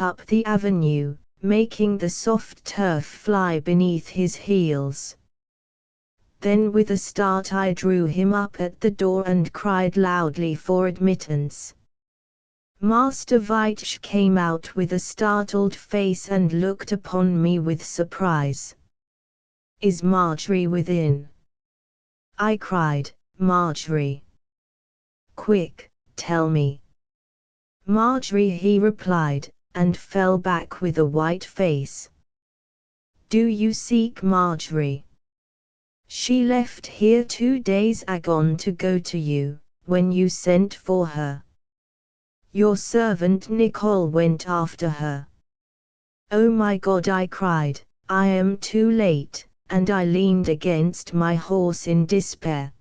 up the avenue, making the soft turf fly beneath his heels. Then with a start I drew him up at the door and cried loudly for admittance. Master Veitch came out with a startled face and looked upon me with surprise. "Is Marjorie within?" I cried. "Marjorie! Quick, tell me." "Marjorie," he replied, and fell back with a white face. "Do you seek Marjorie? She left here 2 days agone to go to you, when you sent for her. Your servant Nicole went after her." "Oh my God," I cried, "I am too late," and I leaned against my horse in despair.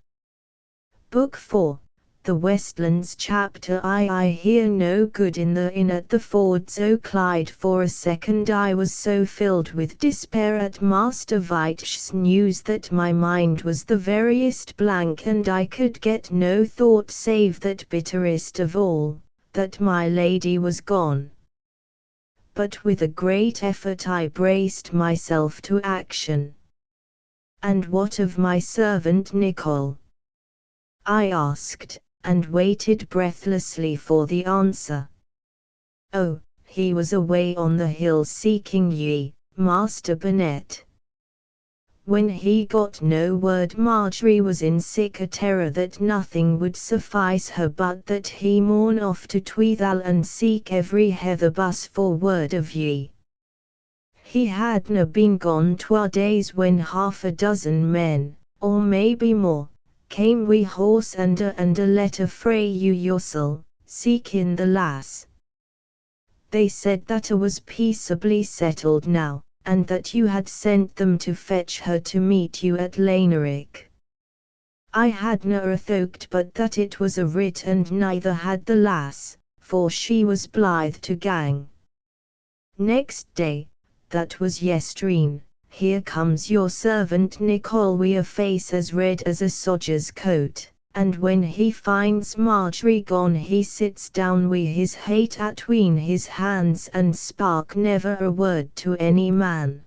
Book 4, The Westlands Chapter I hear no good in the inn at the Fords o' Clyde. For a second I was so filled with despair at Master Veitch's news that my mind was the veriest blank and I could get no thought save that bitterest of all, that my lady was gone. But with a great effort I braced myself to action. "And what of my servant Nicole?" I asked, and waited breathlessly for the answer. "Oh, he was away on the hill seeking ye, Master Burnet. When he got no word Marjorie was in sick a terror that nothing would suffice her but that he maun off to Tweethal and seek every heather bus for word of ye. He hadna been gone 2 days when 6 men, or maybe more, came wi' horse and a letter frae you yoursel, seeking the lass. They said that a was peaceably settled now, and that you had sent them to fetch her to meet you at Lanerick. I hadna a thocht but that it was a writ and neither had the lass, for she was blithe to gang. Next day, that was yestreen, here comes your servant Nicole wi' a face as red as a soldier's coat, and when he finds Marjorie gone he sits down wi' his hate atween his hands and spark never a word to any man.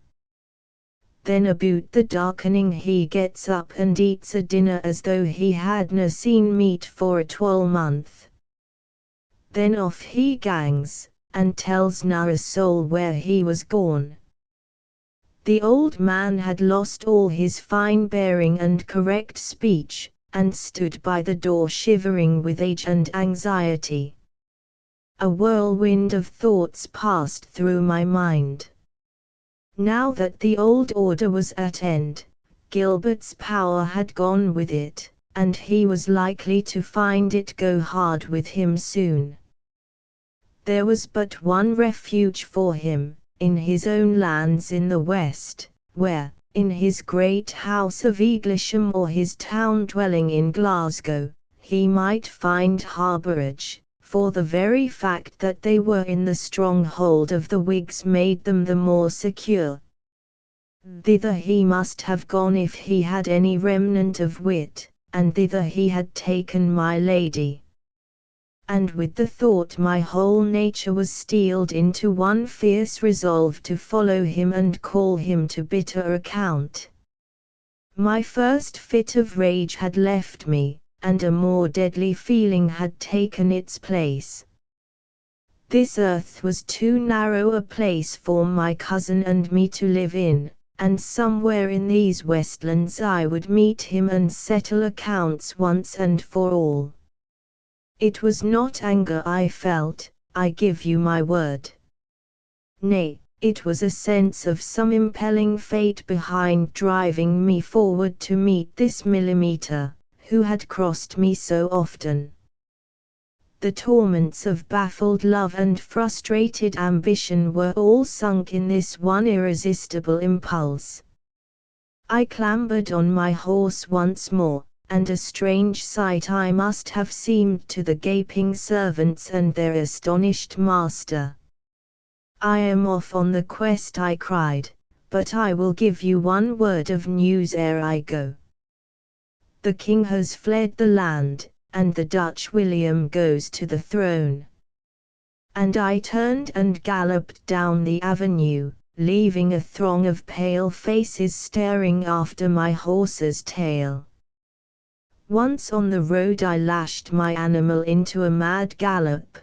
Then aboot the darkening he gets up and eats a dinner as though he hadna seen meat for a 12-month. Then off he gangs, and tells na a soul where he was gone." The old man had lost all his fine bearing and correct speech, and stood by the door shivering with age and anxiety. A whirlwind of thoughts passed through my mind. Now that the old order was at end, Gilbert's power had gone with it, and he was likely to find it go hard with him soon. There was but one refuge for him, in his own lands in the west, where, in his great house of Eaglesham or his town dwelling in Glasgow, he might find harbourage, for the very fact that they were in the stronghold of the Whigs made them the more secure. Thither he must have gone if he had any remnant of wit, and thither he had taken my lady. And with the thought my whole nature was steeled into one fierce resolve to follow him and call him to bitter account. My first fit of rage had left me, and a more deadly feeling had taken its place. This earth was too narrow a place for my cousin and me to live in, and somewhere in these Westlands I would meet him and settle accounts once and for all. It was not anger I felt, I give you my word. Nay, it was a sense of some impelling fate behind driving me forward to meet this millimeter, who had crossed me so often. The torments of baffled love and frustrated ambition were all sunk in this one irresistible impulse. I clambered on my horse once more, and a strange sight I must have seemed to the gaping servants and their astonished master. "I am off on the quest," I cried, "but I will give you one word of news ere I go. The king has fled the land, and the Dutch William goes to the throne. and I turned and galloped down the avenue, leaving a throng of pale faces staring after my horse's tail. Once on the road I lashed my animal into a mad gallop.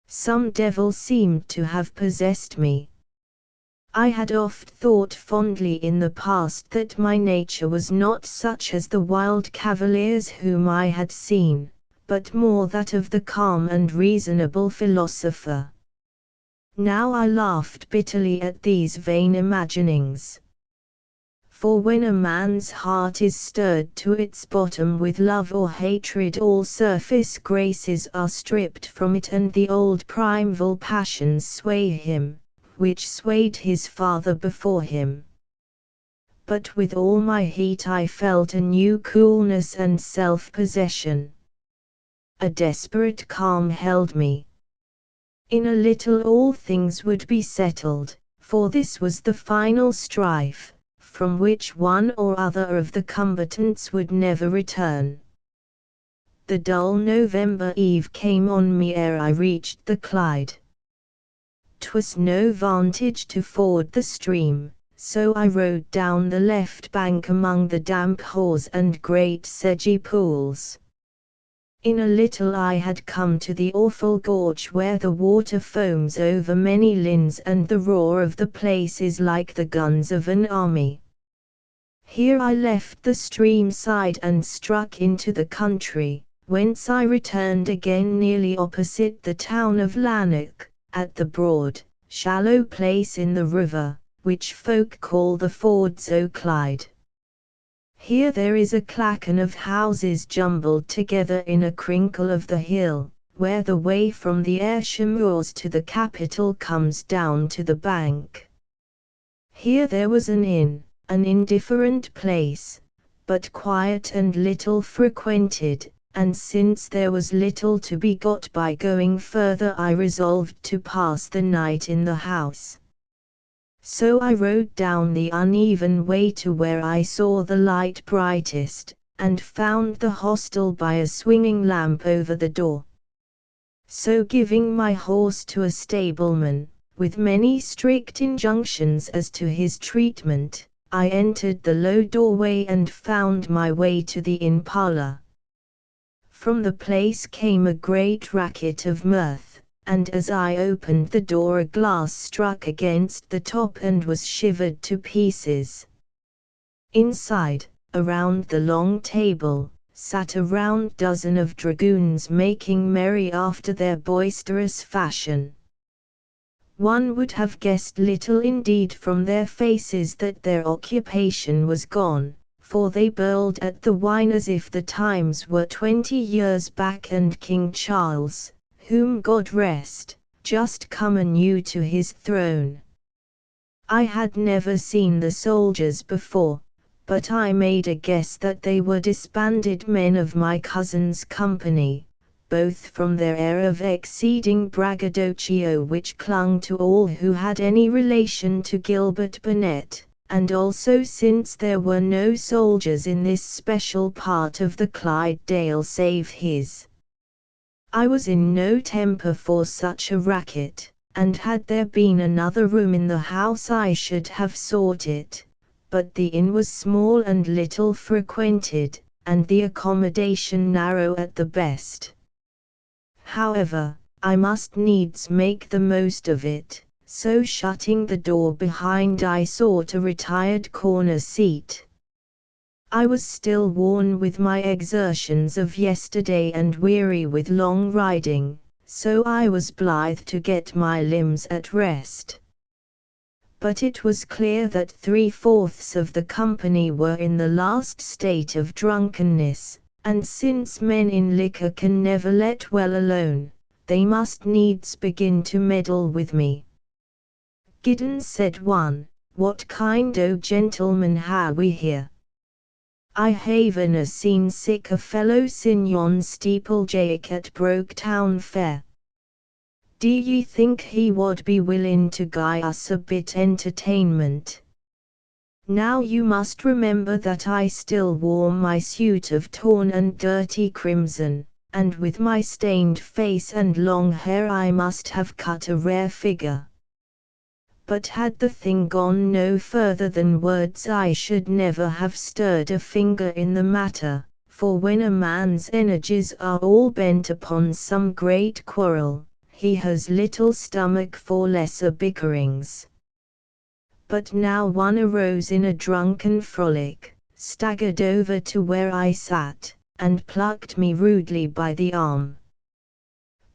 Some devil seemed to have possessed me. I had oft thought fondly in the past that my nature was not such as the wild cavaliers whom I had seen, but more that of the calm and reasonable philosopher. Now I laughed bitterly at these vain imaginings. For when a man's heart is stirred to its bottom with love or hatred, all surface graces are stripped from it, and the old primeval passions sway him, which swayed his father before him. But with all my heat I felt a new coolness and self-possession. A desperate calm held me. In a little all things would be settled, for this was the final strife, from which one or other of the combatants would never return. The dull November eve came on me ere I reached the Clyde. 'Twas no vantage to ford the stream, so I rode down the left bank among the damp haws and great sedgy pools. In a little I had come to the awful gorge where the water foams over many lins and the roar of the place is like the guns of an army. Here I left the stream side and struck into the country, whence I returned again nearly opposite the town of Lanark, at the broad, shallow place in the river, which folk call the Fords o' Clyde. Here there is a clachan of houses jumbled together in a crinkle of the hill, where the way from the Ayrshire moors to the capital comes down to the bank. Here there was an inn, an indifferent place, but quiet and little frequented, and since there was little to be got by going further, I resolved to pass the night in the house. So I rode down the uneven way to where I saw the light brightest, and found the hostel by a swinging lamp over the door. So giving my horse to a stableman, with many strict injunctions as to his treatment, I entered the low doorway and found my way to the inn parlour. From the place came a great racket of mirth, and as I opened the door a glass struck against the top and was shivered to pieces. Inside, around the long table, sat a round dozen of dragoons making merry after their boisterous fashion. One would have guessed little indeed from their faces that their occupation was gone, for they burled at the wine as if the times were 20 years back and King Charles, whom God rest, just come anew to his throne. I had never seen the soldiers before, but I made a guess that they were disbanded men of my cousin's company, both from their air of exceeding braggadocio which clung to all who had any relation to Gilbert Burnet, and also since there were no soldiers in this special part of the Clyde Dale save his. I was in no temper for such a racket, and had there been another room in the house I should have sought it, but the inn was small and little frequented, and the accommodation narrow at the best. However, I must needs make the most of it, so shutting the door behind I sought a retired corner seat. I was still worn with my exertions of yesterday and weary with long riding, so I was blithe to get my limbs at rest. But it was clear that 3/4 of the company were in the last state of drunkenness, and since men in liquor can never let well alone, they must needs begin to meddle with me. "Giddens," said one, "what kind o' gentleman ha' we here? I haven a seen sick a fellow sin yon steeplejake at Broketown Fair. Do ye think he would be willin' to gie us a bit entertainment? Now you must remember that I still wore my suit of torn and dirty crimson, and with my stained face and long hair I must have cut a rare figure. But had the thing gone no further than words I should never have stirred a finger in the matter, for when a man's energies are all bent upon some great quarrel, he has little stomach for lesser bickerings. But now one arose in a drunken frolic, staggered over to where I sat, and plucked me rudely by the arm.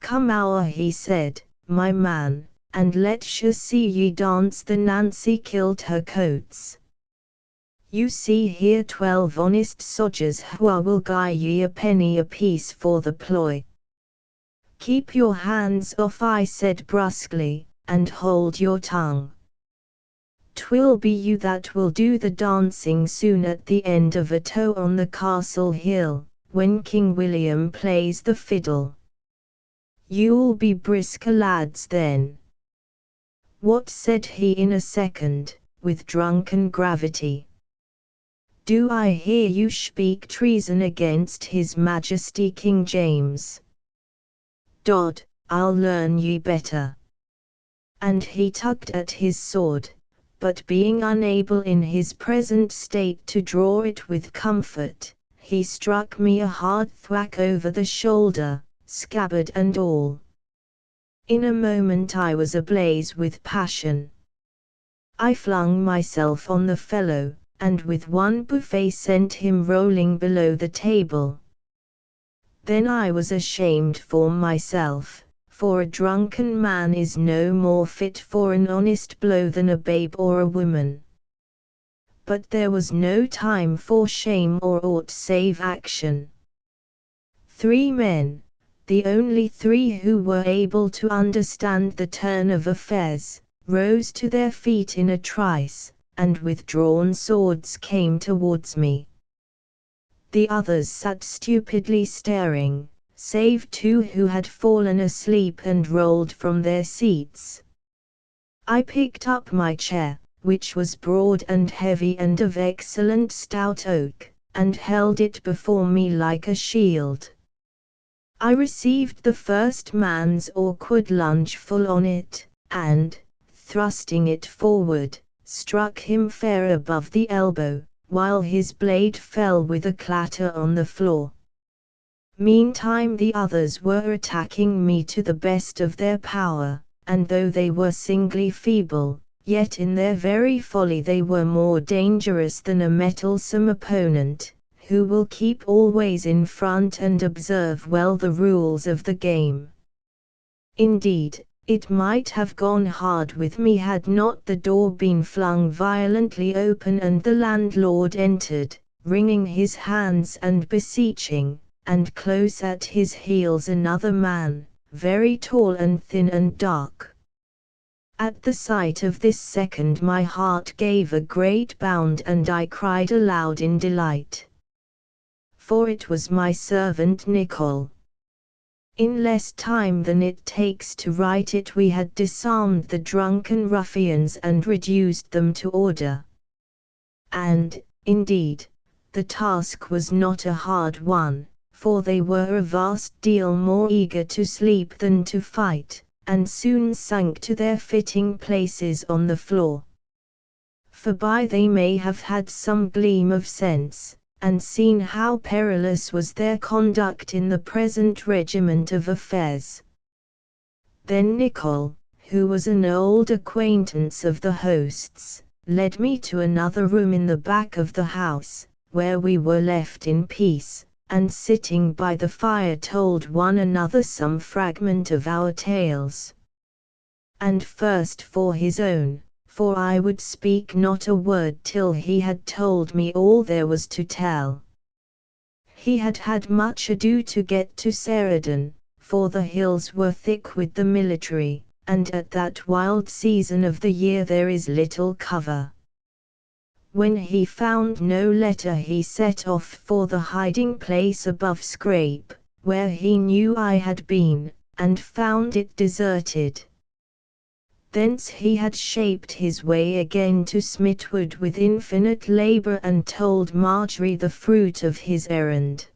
"Come ower," he said, "my man, and let's see ye dance the Nancy kilt her coats. You see here 12 honest sodgers wha will gie ye a penny apiece for the ploy." "Keep your hands off," I said brusquely, "and hold your tongue. 'Twill be you that will do the dancing soon at the end of a tow on the castle hill, when King William plays the fiddle. You'll be brisker lads then." "What?" said he in a second, with drunken gravity. "Do I hear you speak treason against His Majesty King James? Dod, I'll learn ye better." And he tugged at his sword, but being unable in his present state to draw it with comfort, he struck me a hard thwack over the shoulder, scabbard and all. In a moment I was ablaze with passion. I flung myself on the fellow, and with one buffet sent him rolling below the table. Then I was ashamed for myself, for a drunken man is no more fit for an honest blow than a babe or a woman. But there was no time for shame or aught save action. 3 men, the only 3 who were able to understand the turn of affairs, rose to their feet in a trice, and with drawn swords came towards me. The others sat stupidly staring, save 2 who had fallen asleep and rolled from their seats. I picked up my chair, which was broad and heavy and of excellent stout oak, and held it before me like a shield. I received the first man's awkward lunge full on it, and, thrusting it forward, struck him fair above the elbow, while his blade fell with a clatter on the floor. Meantime the others were attacking me to the best of their power, and though they were singly feeble, yet in their very folly they were more dangerous than a mettlesome opponent, who will keep always in front and observe well the rules of the game. Indeed, it might have gone hard with me had not the door been flung violently open and the landlord entered, wringing his hands and beseeching, and close at his heels another man, very tall and thin and dark. At the sight of this second my heart gave a great bound and I cried aloud in delight. For it was my servant Nicol. In less time than it takes to write it we had disarmed the drunken ruffians and reduced them to order. And, indeed, the task was not a hard one, for they were a vast deal more eager to sleep than to fight, and soon sank to their fitting places on the floor. For by they may have had some gleam of sense, and seen how perilous was their conduct in the present regiment of affairs. Then Nicol, who was an old acquaintance of the host's, led me to another room in the back of the house, where we were left in peace, and sitting by the fire told one another some fragment of our tales. And first for his own, for I would speak not a word till he had told me all there was to tell. He had had much ado to get to Cerridon, for the hills were thick with the military, and at that wild season of the year there is little cover. When he found no letter he set off for the hiding place above Scrape, where he knew I had been, and found it deserted. Thence he had shaped his way again to Smitwood with infinite labour and told Marjorie the fruit of his errand.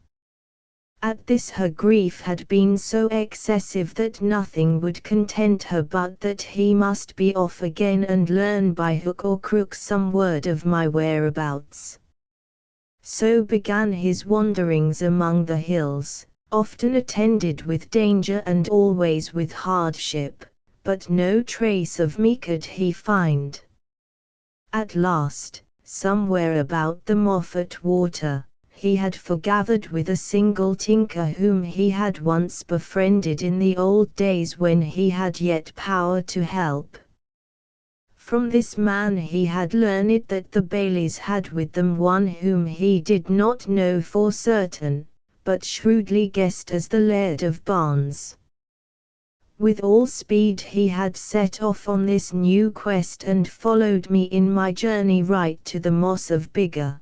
At this her grief had been so excessive that nothing would content her but that he must be off again and learn by hook or crook some word of my whereabouts. So began his wanderings among the hills, often attended with danger and always with hardship, but no trace of me could he find. At last, somewhere about the Moffat Water, he had foregathered with a single tinker whom he had once befriended in the old days when he had yet power to help. From this man he had learned that the Baileys had with them one whom he did not know for certain, but shrewdly guessed as the Laird of Barnes. With all speed he had set off on this new quest and followed me in my journey right to the Moss of Biggar.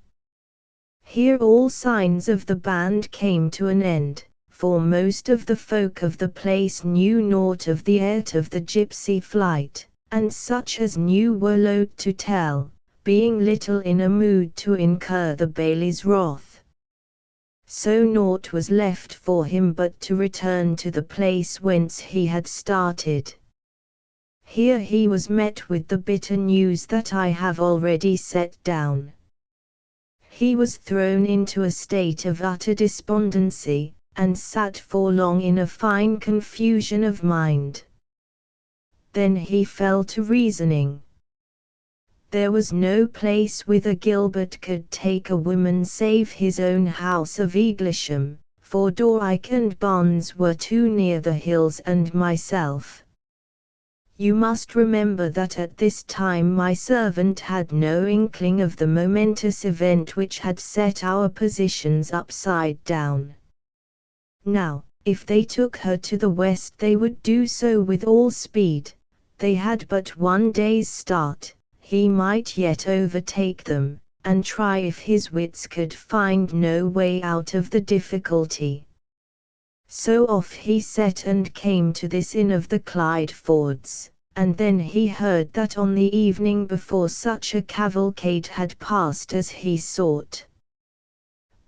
Here all signs of the band came to an end, for most of the folk of the place knew naught of the art of the gipsy flight, and such as knew were loath to tell, being little in a mood to incur the Bailey's wrath. So naught was left for him but to return to the place whence he had started. Here he was met with the bitter news that I have already set down. He was thrown into a state of utter despondency, and sat for long in a fine confusion of mind. Then he fell to reasoning. There was no place whither Gilbert could take a woman save his own house of Eaglesham, for Doric and Barnes were too near the hills and myself. You must remember that at this time my servant had no inkling of the momentous event which had set our positions upside down. Now, if they took her to the west they would do so with all speed. They had but one day's start, he might yet overtake them, and try if his wits could find no way out of the difficulty. So off he set and came to this inn of the Clyde Fords, and then he heard that on the evening before such a cavalcade had passed as he sought.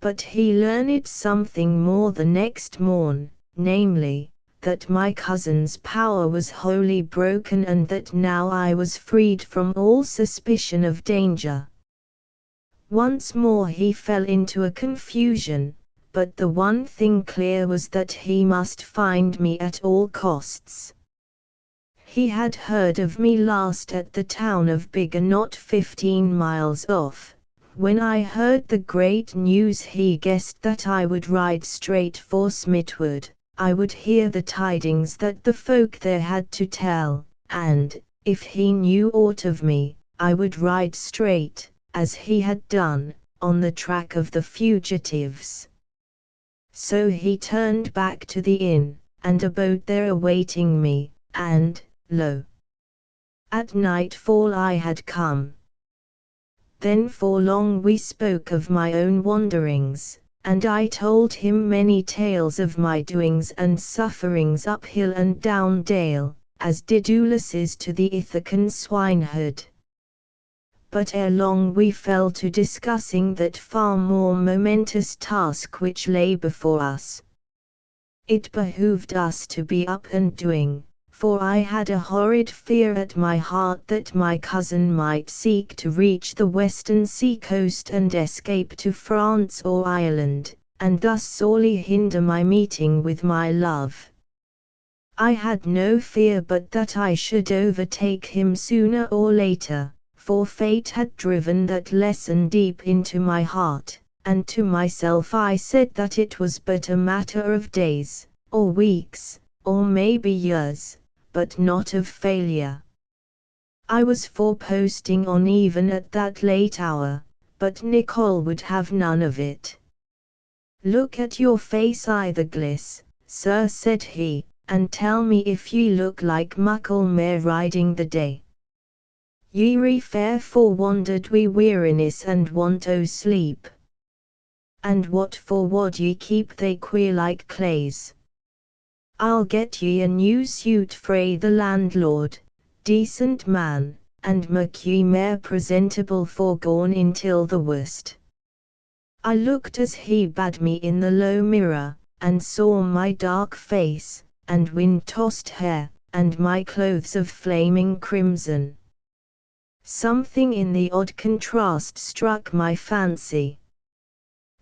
But he learned something more the next morn, namely, that my cousin's power was wholly broken and that now I was freed from all suspicion of danger. Once more he fell into a confusion, but the one thing clear was that he must find me at all costs. He had heard of me last at the town of Biggar, not 15 miles off. When I heard the great news he guessed that I would ride straight for Smitwood. I would hear the tidings that the folk there had to tell, and, if he knew aught of me, I would ride straight, as he had done, on the track of the fugitives. So he turned back to the inn, and abode there awaiting me, and, lo! At nightfall I had come. Then for long we spoke of my own wanderings, and I told him many tales of my doings and sufferings up hill and down dale, as did Ulysses to the Ithacan swineherd. But ere long we fell to discussing that far more momentous task which lay before us. It behooved us to be up and doing, for I had a horrid fear at my heart that my cousin might seek to reach the western sea coast and escape to France or Ireland, and thus sorely hinder my meeting with my love. I had no fear but that I should overtake him sooner or later, for fate had driven that lesson deep into my heart, and to myself I said that it was but a matter of days, or weeks, or maybe years, but not of failure. I was for posting on even at that late hour, but Nicole would have none of it. "Look at your face I the gliss, sir," said he, "and tell me if ye look like muckle mare riding the day. Ye re fair for wandered we weariness and want o' sleep. And what for wad ye keep they queer like clays? I'll get ye a new suit frae the landlord, decent man, and mak ye mair presentable for going intil the worst." I looked as he bade me in the low mirror, and saw my dark face, and wind-tossed hair, and my clothes of flaming crimson. Something in the odd contrast struck my fancy.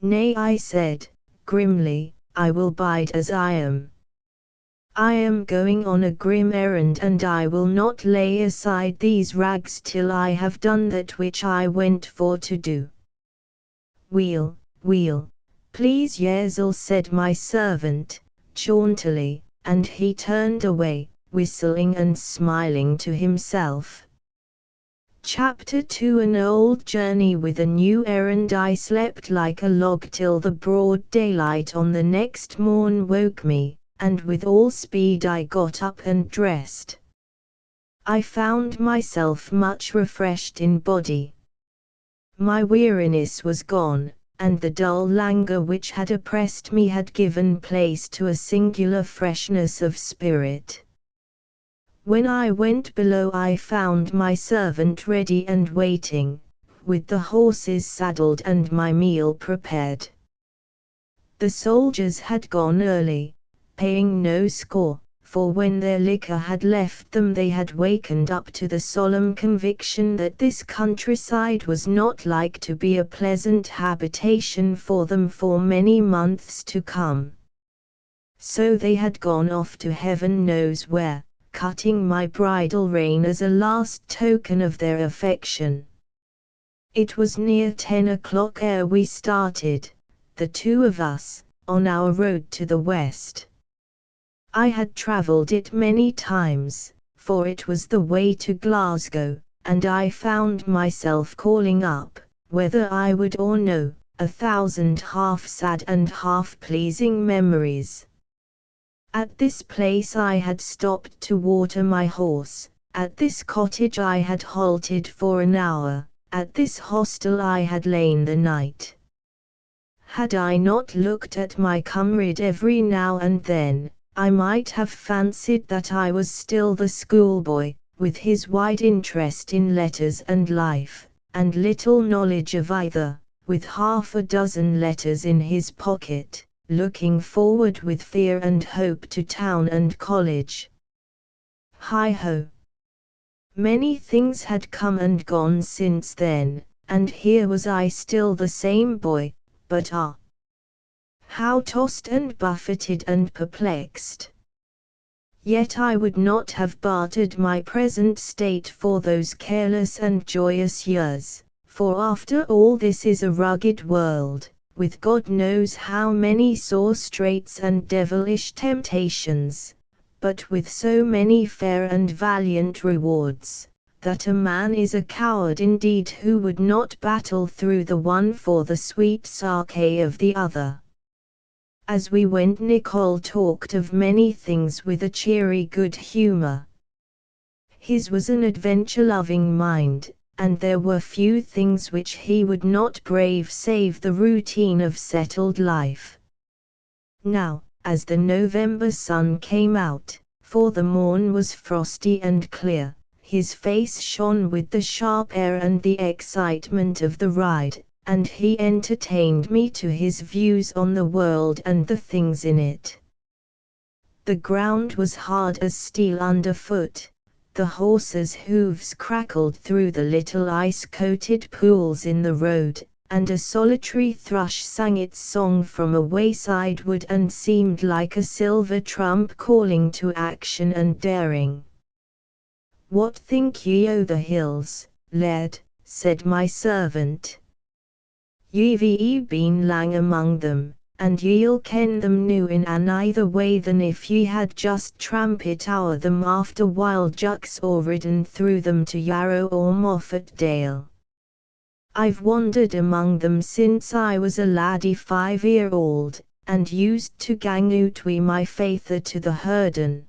"Nay," I said, grimly, "I will bide as I am. I am going on a grim errand, and I will not lay aside these rags till I have done that which I went for to do." "Wheel, wheel, please, Yezel," said my servant, jauntily, and he turned away, whistling and smiling to himself. Chapter 2. An old journey with a new errand. I slept like a log till the broad daylight on the next morn woke me, and with all speed I got up and dressed. I found myself much refreshed in body. My weariness was gone, and the dull languor which had oppressed me had given place to a singular freshness of spirit. When I went below, I found my servant ready and waiting, with the horses saddled and my meal prepared. The soldiers had gone early, paying no score, for when their liquor had left them they had wakened up to the solemn conviction that this countryside was not like to be a pleasant habitation for them for many months to come. So they had gone off to heaven knows where, cutting my bridle rein as a last token of their affection. It was near 10 o'clock ere we started, the two of us, on our road to the west. I had travelled it many times, for it was the way to Glasgow, and I found myself calling up, whether I would or no, 1,000 half sad and half pleasing memories. At this place I had stopped to water my horse, at this cottage I had halted for an hour, at this hostel I had lain the night. Had I not looked at my comrade every now and then, I might have fancied that I was still the schoolboy, with his wide interest in letters and life, and little knowledge of either, with half a dozen letters in his pocket, looking forward with fear and hope to town and college. Hi-ho! Many things had come and gone since then, and here was I still the same boy, but how tossed and buffeted and perplexed. Yet I would not have bartered my present state for those careless and joyous years, for after all this is a rugged world, with God knows how many sore straits and devilish temptations, but with so many fair and valiant rewards, that a man is a coward indeed who would not battle through the one for the sweet sake of the other. As we went, Nicole talked of many things with a cheery good humor. His was an adventure-loving mind, and there were few things which he would not brave save the routine of settled life. Now, as the November sun came out, for the morn was frosty and clear, his face shone with the sharp air and the excitement of the ride, and he entertained me to his views on the world and the things in it. The ground was hard as steel underfoot, the horses' hoofs crackled through the little ice-coated pools in the road, and a solitary thrush sang its song from a wayside wood and seemed like a silver trump calling to action and daring. "What think ye o' the hills, lad?" said my servant. "Ye've been lang among them, and ye'll ken them new in an either way than if ye had just trampit o'er them after wild jucks or ridden through them to Yarrow or Moffat Dale. I've wandered among them since I was a laddie 5-year-old, and used to gang out wi' my faither to the Herdon.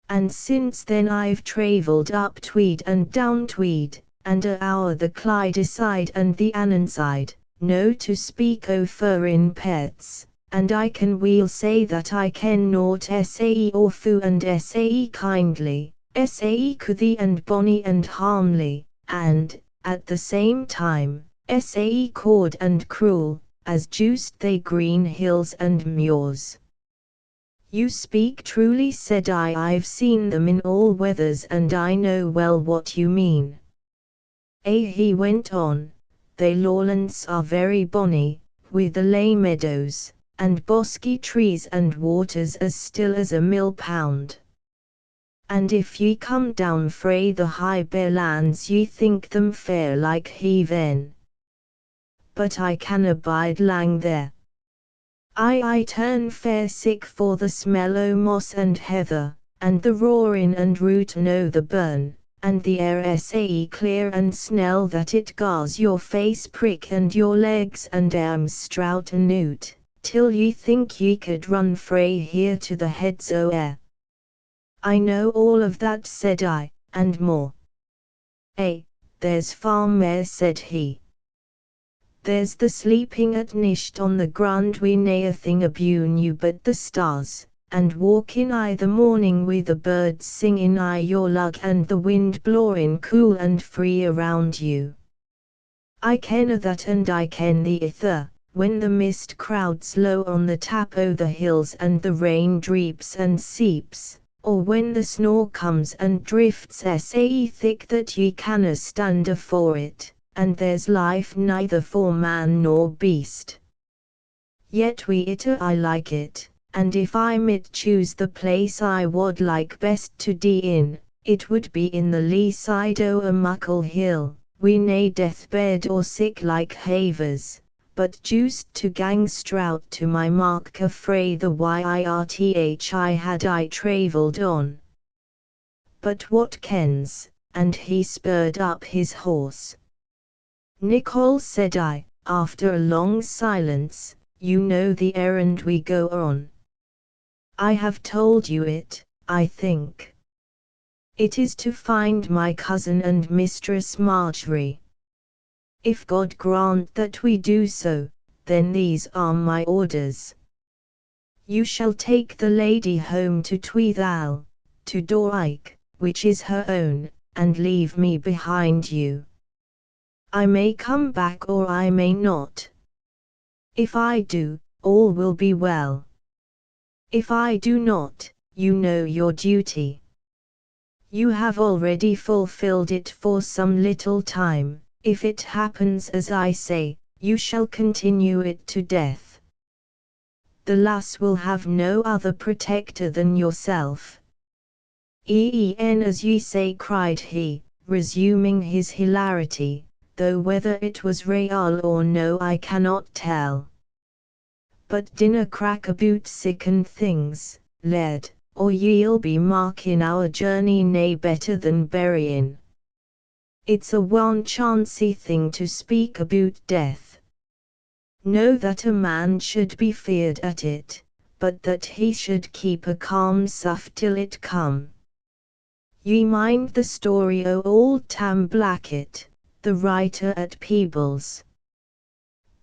And since then I've travelled up Tweed and down Tweed, and o'er the Clydeside and the Annonside, no to speak o' furrin pets, and I can weel say that I ken naught sae awfu and sae kindly, sae couthie and bonny and harmly, and, at the same time, sae cauld and cruel, as juiced they green hills and moors. You speak truly, said I've seen them in all weathers and I know well what you mean. He went on, they lowlands are very bonny, with the lay meadows, and bosky trees and waters as still as a mill pound. And if ye come down frae the high bare lands ye think them fair like heathen. But I can abide lang there. I turn fair sick for the smell o' moss and heather, and the roarin' and rootin' o' the burn, and the air sae clear and snell that it gars your face prick and your legs and arms strout anoot, till ye think ye could run frae here to the heads o' air. I know all of that, said I, and more. There's far mair, said he. There's the sleeping at night on the ground wi' naething abune you but the stars, and walking I the morning wi' the birds singing I your luck and the wind blowing cool and free around you. I ken o' that and I ken the ither, when the mist crowds low on the tap o' the hills and the rain dreeps and seeps, or when the snow comes and drifts sae thick that ye canna stand afore it, and there's life neither for man nor beast. Yet wi' it I like it, and if I might choose the place I would like best to dee in, it would be in the lee side o' a muckle hill, wi' nae deathbed or sick like havers, but juiced to gang strout to my mark frae the YIRTH I had I travelled on. But what kens, and he spurred up his horse. Nicol, said I, after a long silence, you know the errand we go on. I have told you it, I think. It is to find my cousin and Mistress Marjorie. If God grant that we do so, then these are my orders. You shall take the lady home to Tweethal, to Dorike, which is her own, and leave me behind you. I may come back or I may not. If I do, all will be well. If I do not, you know your duty. You have already fulfilled it for some little time. If it happens as I say, you shall continue it to death. The lass will have no other protector than yourself. As ye say, cried he, resuming his hilarity, though whether it was real or no I cannot tell. But dinna crack aboot siccan things, lad, or ye'll be marking our journey nae better than burying. It's a one-chancey thing to speak aboot death. No that a man should be feared at it, but that he should keep a calm sough till it come. Ye mind the story o' old Tam Blackett, the writer at Peebles.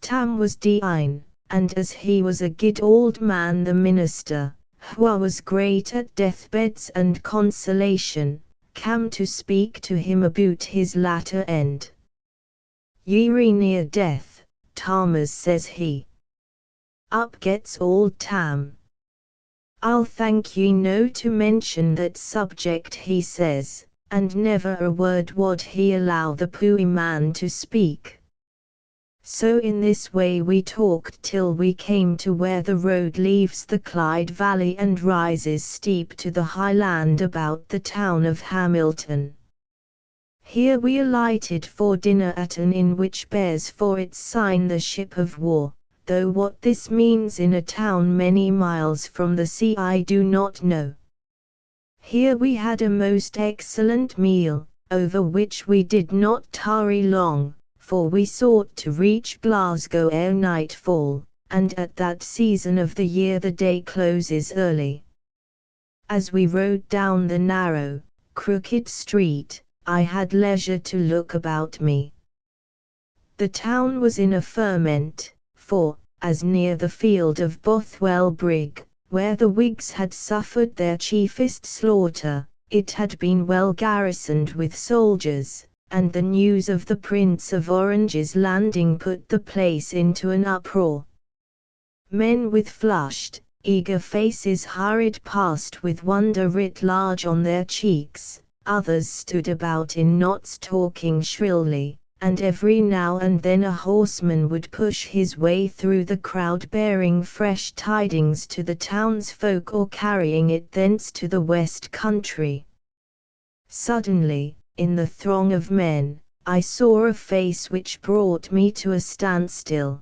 Tam was deine, and as he was a good old man the minister, wha was great at deathbeds and consolation, cam to speak to him aboot his latter end. Ye re near death, Thomas, says he. Up gets old Tam. I'll thank ye no to mention that subject, he says, and never a word would he allow the pooey man to speak. So in this way we talked till we came to where the road leaves the Clyde Valley and rises steep to the high land about the town of Hamilton. Here we alighted for dinner at an inn which bears for its sign the Ship of War, though what this means in a town many miles from the sea I do not know. Here we had a most excellent meal, over which we did not tarry long, for we sought to reach Glasgow ere nightfall, and at that season of the year the day closes early. As we rode down the narrow, crooked street, I had leisure to look about me. The town was in a ferment, for, as near the field of Bothwell Brig, where the Whigs had suffered their chiefest slaughter, it had been well garrisoned with soldiers, and the news of the Prince of Orange's landing put the place into an uproar. Men with flushed, eager faces hurried past with wonder writ large on their cheeks, others stood about in knots talking shrilly, and every now and then a horseman would push his way through the crowd bearing fresh tidings to the townsfolk or carrying it thence to the west country. Suddenly, in the throng of men, I saw a face which brought me to a standstill.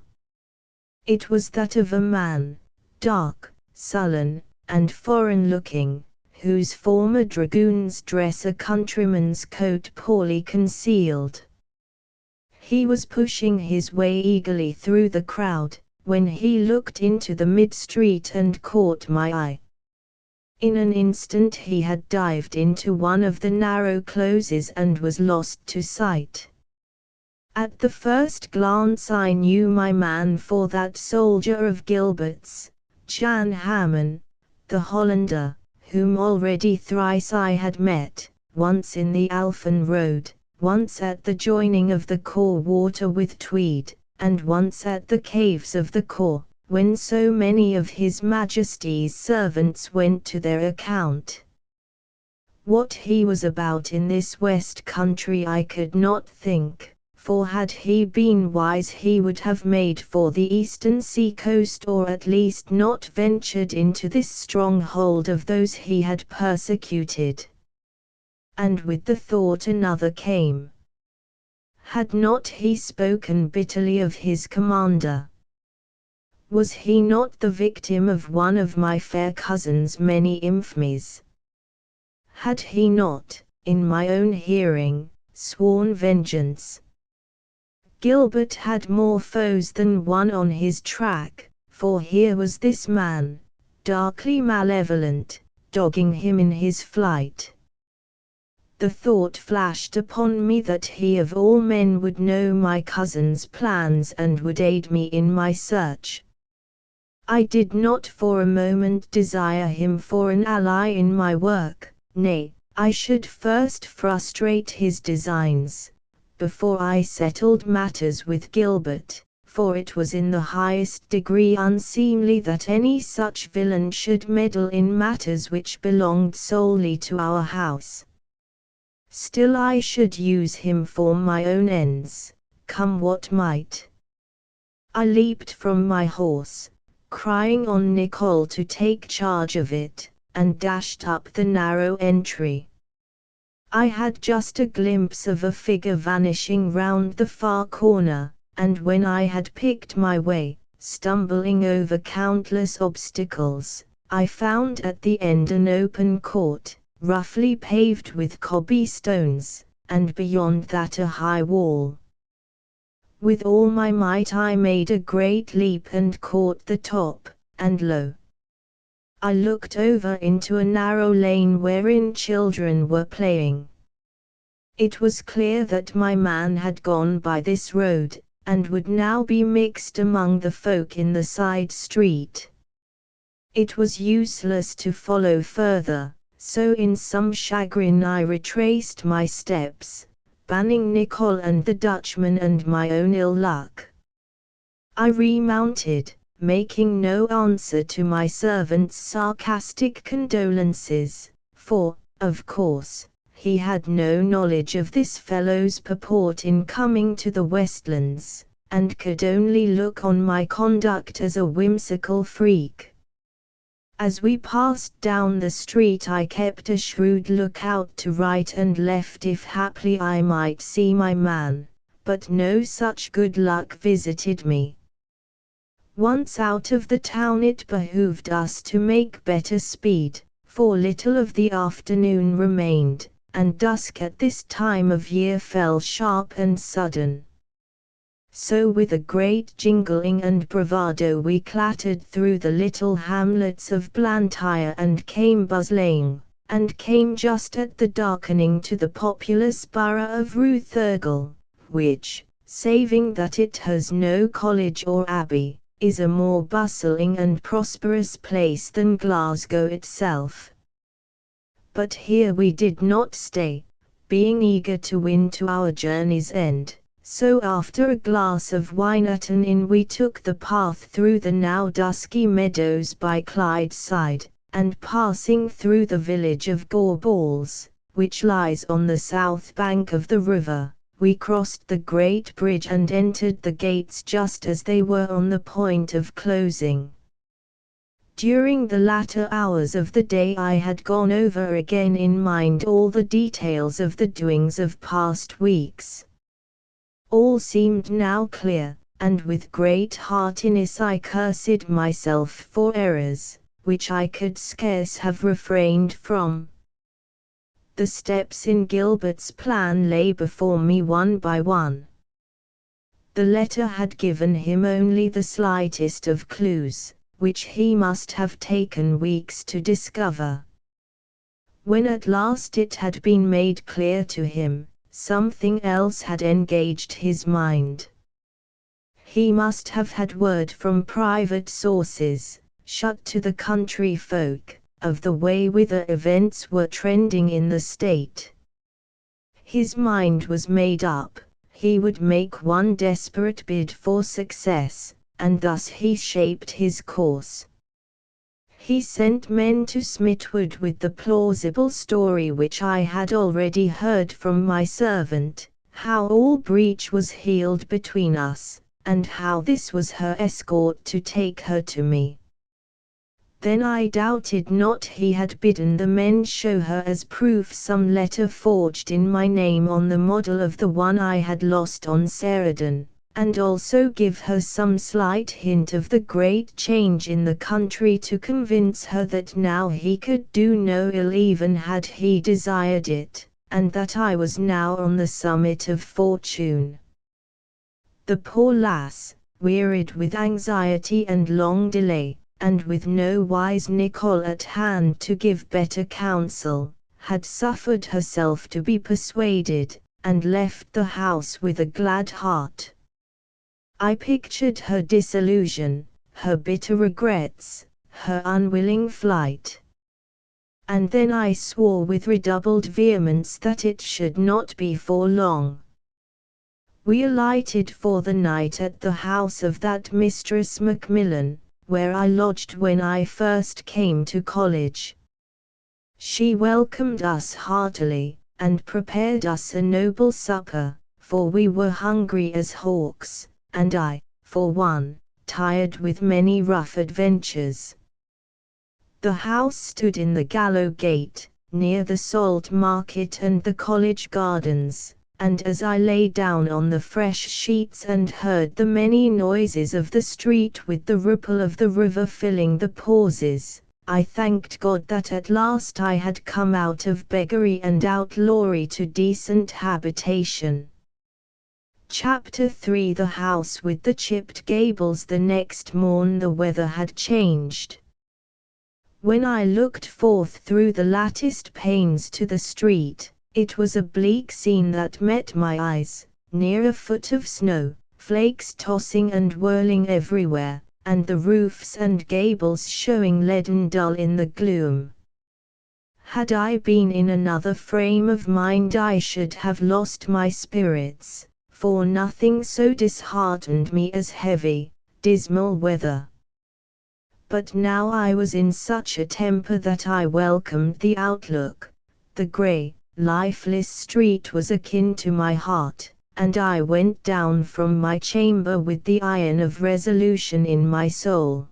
It was that of a man, dark, sullen, and foreign-looking, whose form a dragoon's dress a countryman's coat poorly concealed. He was pushing his way eagerly through the crowd, when he looked into the mid-street and caught my eye. In an instant he had dived into one of the narrow closes and was lost to sight. At the first glance I knew my man for that soldier of Gilbert's, Jan Hamman, the Hollander, whom already thrice I had met, once in the Alphen Road, once at the joining of the Core Water with Tweed, and once at the caves of the Core, when so many of His Majesty's servants went to their account. What he was about in this west country I could not think, for had he been wise he would have made for the eastern sea coast or at least not ventured into this stronghold of those he had persecuted. And with the thought another came. Had not he spoken bitterly of his commander? Was he not the victim of one of my fair cousin's many infamies? Had he not, in my own hearing, sworn vengeance? Gilbert had more foes than one on his track, for here was this man, darkly malevolent, dogging him in his flight. The thought flashed upon me that he of all men would know my cousin's plans and would aid me in my search. I did not for a moment desire him for an ally in my work, nay, I should first frustrate his designs, before I settled matters with Gilbert, for it was in the highest degree unseemly that any such villain should meddle in matters which belonged solely to our house. Still I should use him for my own ends, come what might. I leaped from my horse, crying on Nicole to take charge of it, and dashed up the narrow entry. I had just a glimpse of a figure vanishing round the far corner, and when I had picked my way, stumbling over countless obstacles, I found at the end an open court, roughly paved with cobblestones, and beyond that a high wall. With all my might I made a great leap and caught the top, and lo! I looked over into a narrow lane wherein children were playing. It was clear that my man had gone by this road, and would now be mixed among the folk in the side street. It was useless to follow further, so in some chagrin I retraced my steps, banning Nicole and the Dutchman and my own ill luck. I remounted, making no answer to my servant's sarcastic condolences, for, of course, he had no knowledge of this fellow's purport in coming to the Westlands, and could only look on my conduct as a whimsical freak. As we passed down the street I kept a shrewd lookout to right and left if haply I might see my man, but no such good luck visited me. Once out of the town it behooved us to make better speed, for little of the afternoon remained, and dusk at this time of year fell sharp and sudden. So with a great jingling and bravado we clattered through the little hamlets of Blantyre and came just at the darkening to the populous borough of Rutherglen, which, saving that it has no college or abbey, is a more bustling and prosperous place than Glasgow itself. But here we did not stay, being eager to win to our journey's end. So after a glass of wine at an inn we took the path through the now dusky meadows by Clyde's side, and passing through the village of Gorballs, which lies on the south bank of the river, we crossed the great bridge and entered the gates just as they were on the point of closing. During the latter hours of the day I had gone over again in mind all the details of the doings of past weeks. All seemed now clear, and with great heartiness I cursed myself for errors, which I could scarce have refrained from. The steps in Gilbert's plan lay before me one by one. The letter had given him only the slightest of clues, which he must have taken weeks to discover. When at last it had been made clear to him, something else had engaged his mind. He must have had word from private sources, shut to the country folk, of the way whither events were trending in the state. His mind was made up. He would make one desperate bid for success, and thus he shaped his course. He sent men to Smithwood with the plausible story which I had already heard from my servant, how all breach was healed between us, and how this was her escort to take her to me. Then I doubted not he had bidden the men show her as proof some letter forged in my name on the model of the one I had lost on Cerridon, and also give her some slight hint of the great change in the country to convince her that now he could do no ill even had he desired it, and that I was now on the summit of fortune. The poor lass, wearied with anxiety and long delay, and with no wise Nicol at hand to give better counsel, had suffered herself to be persuaded, and left the house with a glad heart. I pictured her disillusion, her bitter regrets, her unwilling flight. And then I swore with redoubled vehemence that it should not be for long. We alighted for the night at the house of that Mistress Macmillan, where I lodged when I first came to college. She welcomed us heartily, and prepared us a noble supper, for we were hungry as hawks, and I, for one, tired with many rough adventures. The house stood in the Gallow Gate, near the Salt Market and the college gardens, and as I lay down on the fresh sheets and heard the many noises of the street with the ripple of the river filling the pauses, I thanked God that at last I had come out of beggary and outlawry to decent habitation. Chapter 3 The house with the chipped gables. The next morn the weather had changed. When I looked forth through the latticed panes to the street, it was a bleak scene that met my eyes, near a foot of snow, flakes tossing and whirling everywhere, and the roofs and gables showing leaden dull in the gloom. Had I been in another frame of mind I should have lost my spirits, for nothing so disheartened me as heavy, dismal weather. But now I was in such a temper that I welcomed the outlook. The grey, lifeless street was akin to my heart, and I went down from my chamber with the iron of resolution in my soul.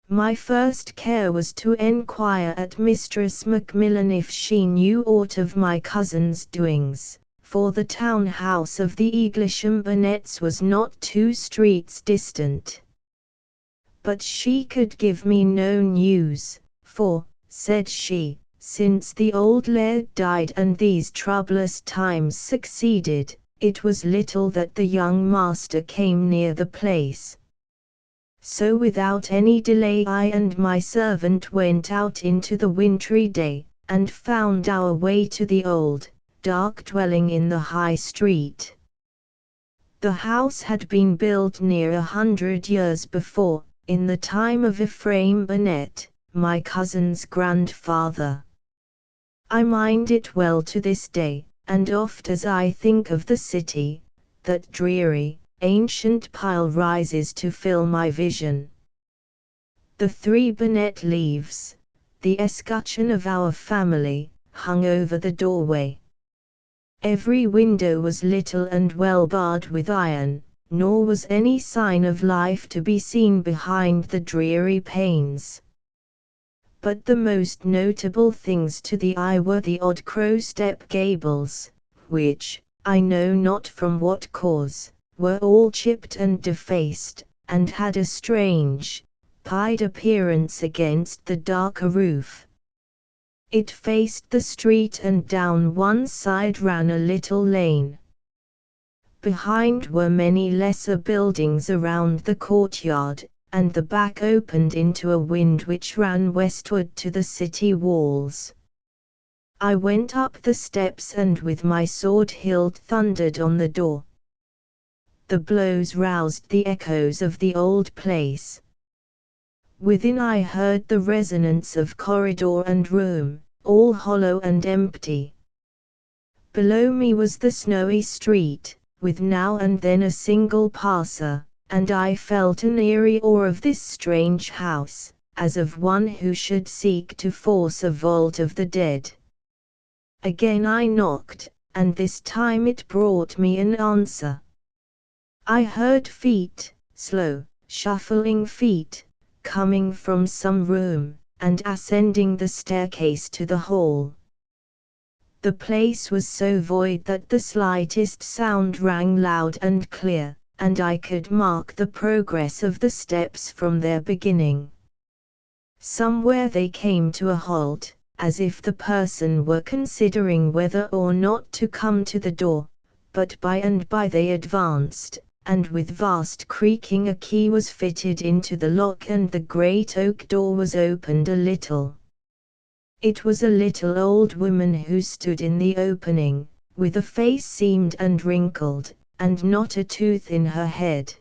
My first care was to enquire at Mistress Macmillan if she knew aught of my cousin's doings, for the town house of the Eaglesham Burnets was not 2 streets distant. But she could give me no news, for, said she, since the old laird died and these troublous times succeeded, it was little that the young master came near the place. So without any delay I and my servant went out into the wintry day, and found our way to the old, dark dwelling in the High Street. The house had been built near 100 years before, in the time of Ephraim Burnet, my cousin's grandfather. I mind it well to this day, and oft as I think of the city, that dreary, ancient pile rises to fill my vision. The 3 Burnet leaves, the escutcheon of our family, hung over the doorway. Every window was little and well barred with iron, nor was any sign of life to be seen behind the dreary panes. But the most notable things to the eye were the odd crow-step gables, which, I know not from what cause, were all chipped and defaced, and had a strange, pied appearance against the darker roof. It faced the street, and down one side ran a little lane. Behind were many lesser buildings around the courtyard, and the back opened into a wind which ran westward to the city walls. I went up the steps and with my sword hilt thundered on the door. The blows roused the echoes of the old place. Within I heard the resonance of corridor and room, all hollow and empty. Below me was the snowy street, with now and then a single passer, and I felt an eerie awe of this strange house, as of one who should seek to force a vault of the dead. Again I knocked, and this time it brought me an answer. I heard feet, slow, shuffling feet, coming from some room, and ascending the staircase to the hall. The place was so void that the slightest sound rang loud and clear, and I could mark the progress of the steps from their beginning. Somewhere they came to a halt, as if the person were considering whether or not to come to the door, but by and by they advanced, and with vast creaking a key was fitted into the lock and the great oak door was opened a little. It was a little old woman who stood in the opening, with a face seamed and wrinkled, and not a tooth in her head.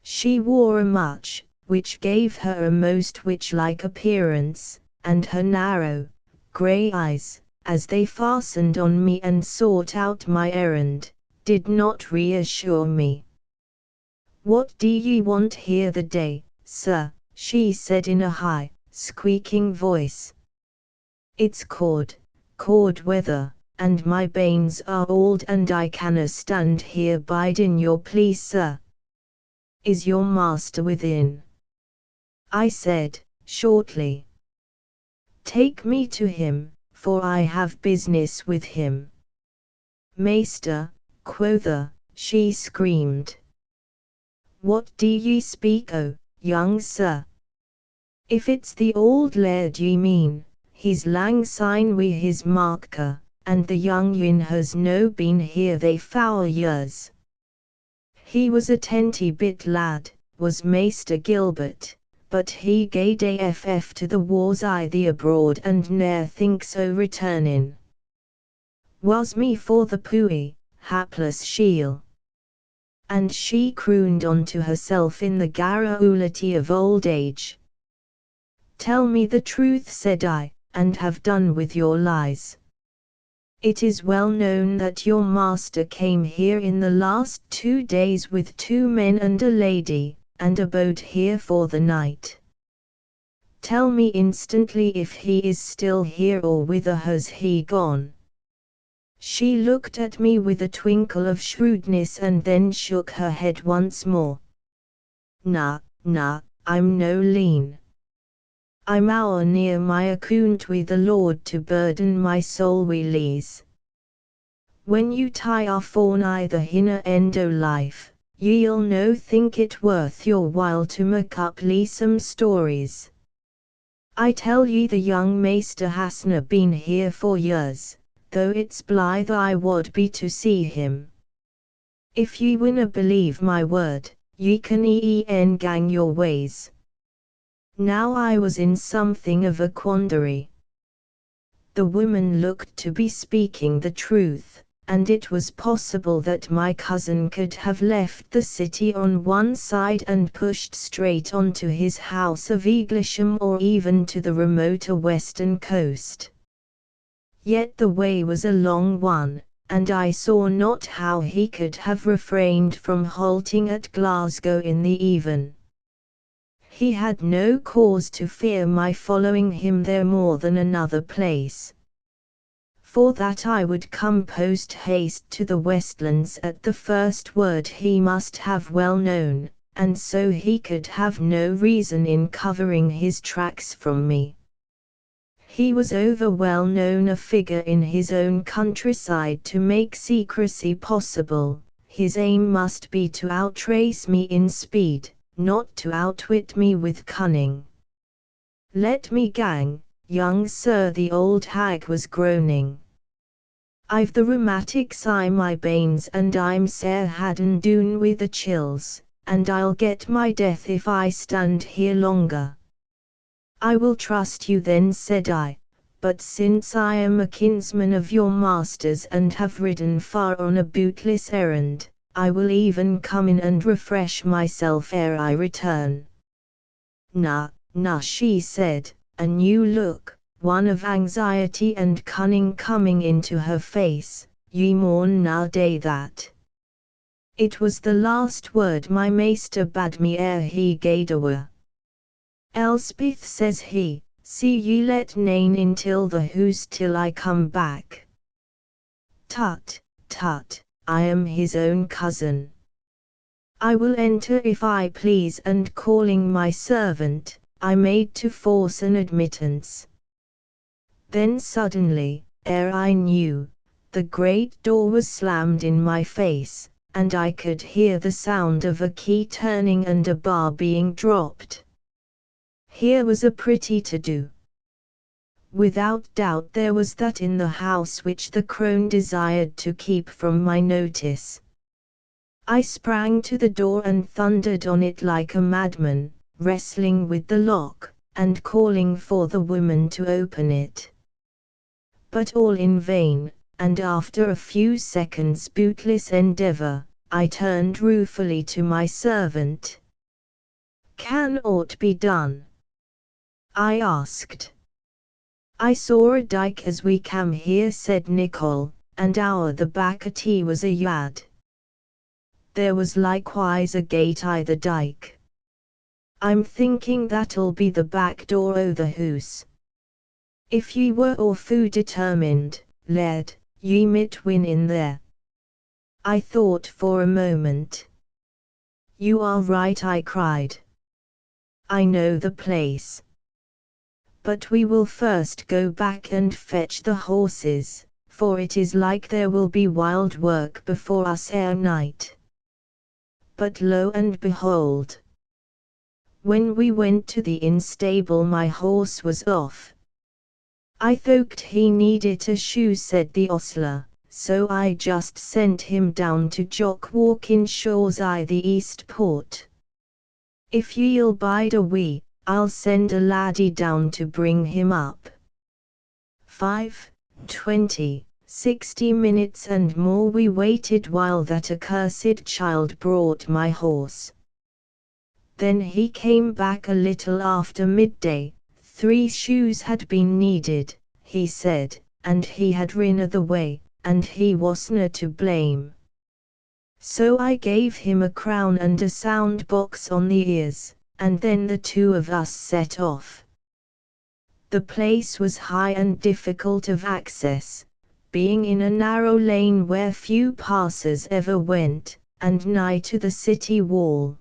She wore a mutch, which gave her a most witch-like appearance, and her narrow, grey eyes, as they fastened on me and sought out my errand, did not reassure me. "What do ye want here the day, sir?" she said in a high, squeaking voice. "It's cold weather, and my banes are old and I canna stand here bidin' your please, sir. Is your master within?" I said, shortly. "Take me to him, for I have business with him." "Maester, quotha," she screamed. "What do ye speak o', young sir? If it's the old laird ye mean, he's lang syne wi' his marker, and the young yin has no been here they four years. He was a tenty bit lad, was Maester Gilbert, but he gaed aff to the wars I the abroad and ne'er thinks o' returnin'. Was me for the pooey, hapless sheel." And she crooned on to herself in the garrulity of old age. "Tell me the truth," said I, "and have done with your lies. It is well known that your master came here in the last 2 days with 2 men and a lady, and abode here for the night. Tell me instantly if he is still here or whither has he gone." She looked at me with a twinkle of shrewdness and then shook her head once more. Nah, I'm no lean. I'm ower near my account wi' the Lord to burden my soul wi' lees. When you tie off on either hinner end o' life, ye'll no think it worth your while to mak up leesome stories. I tell ye the young maester hasna been here for years, though it's blithe I wad be to see him. If ye winna believe my word, ye can gang your ways. Now I was in something of a quandary. The woman looked to be speaking the truth, and it was possible that my cousin could have left the city on one side and pushed straight on to his house of Eaglesham or even to the remoter western coast. Yet the way was a long one, and I saw not how he could have refrained from halting at Glasgow in the even. He had no cause to fear my following him there more than another place. For that I would come post haste to the Westlands at the first word he must have well known, and so he could have no reason in covering his tracks from me. He was over well known a figure in his own countryside to make secrecy possible. His aim must be to outrace me in speed, not to outwit me with cunning. Let me gang, young sir, the old hag was groaning. I've the rheumatics I my banes, and I'm sair hadden doon wi' the chills, and I'll get my death if I stand here longer. I will trust you then, said I, but since I am a kinsman of your master's and have ridden far on a bootless errand, I will even come in and refresh myself ere I return. Na, she said, a new look, one of anxiety and cunning coming into her face, ye maun na day that. It was the last word my maester bade me ere he gaed awa. Elspeth, says he, see ye let nane intil the hoose till I come back. Tut, tut, I am his own cousin. I will enter if I please, and calling my servant, I made to force an admittance. Then suddenly, ere I knew, the great door was slammed in my face, and I could hear the sound of a key turning and a bar being dropped. Here was a pretty to-do. Without doubt there was that in the house which the crone desired to keep from my notice. I sprang to the door and thundered on it like a madman, wrestling with the lock, and calling for the woman to open it. But all in vain, and after a few seconds' bootless endeavour, I turned ruefully to my servant. Can aught be done? I asked. I saw a dyke as we cam here, said Nicol, and ower the back at he was a yard. There was likewise a gate i' the dyke. I'm thinking that'll be the back door o' the hoose. If ye were or fu determined, lad, ye might win in there. I thought for a moment. You are right, I cried. I know the place. But we will first go back and fetch the horses, for it is like there will be wild work before us ere night. But lo and behold! When we went to the inn stable my horse was off. I thought he needed a shoe, said the ostler, so I just sent him down to Jock Walk in Shaw's i' the East Port. If ye'll bide a wee, I'll send a laddie down to bring him up. 5, 20, 60 minutes and more we waited while that accursed child brought my horse. Then he came back a little after midday. 3 shoes had been needed, he said, and he had rin the way, and he wasna to blame. So I gave him a crown and a sound box on the ears, and then the two of us set off. The place was high and difficult of access, being in a narrow lane where few passers ever went, and nigh to the city wall.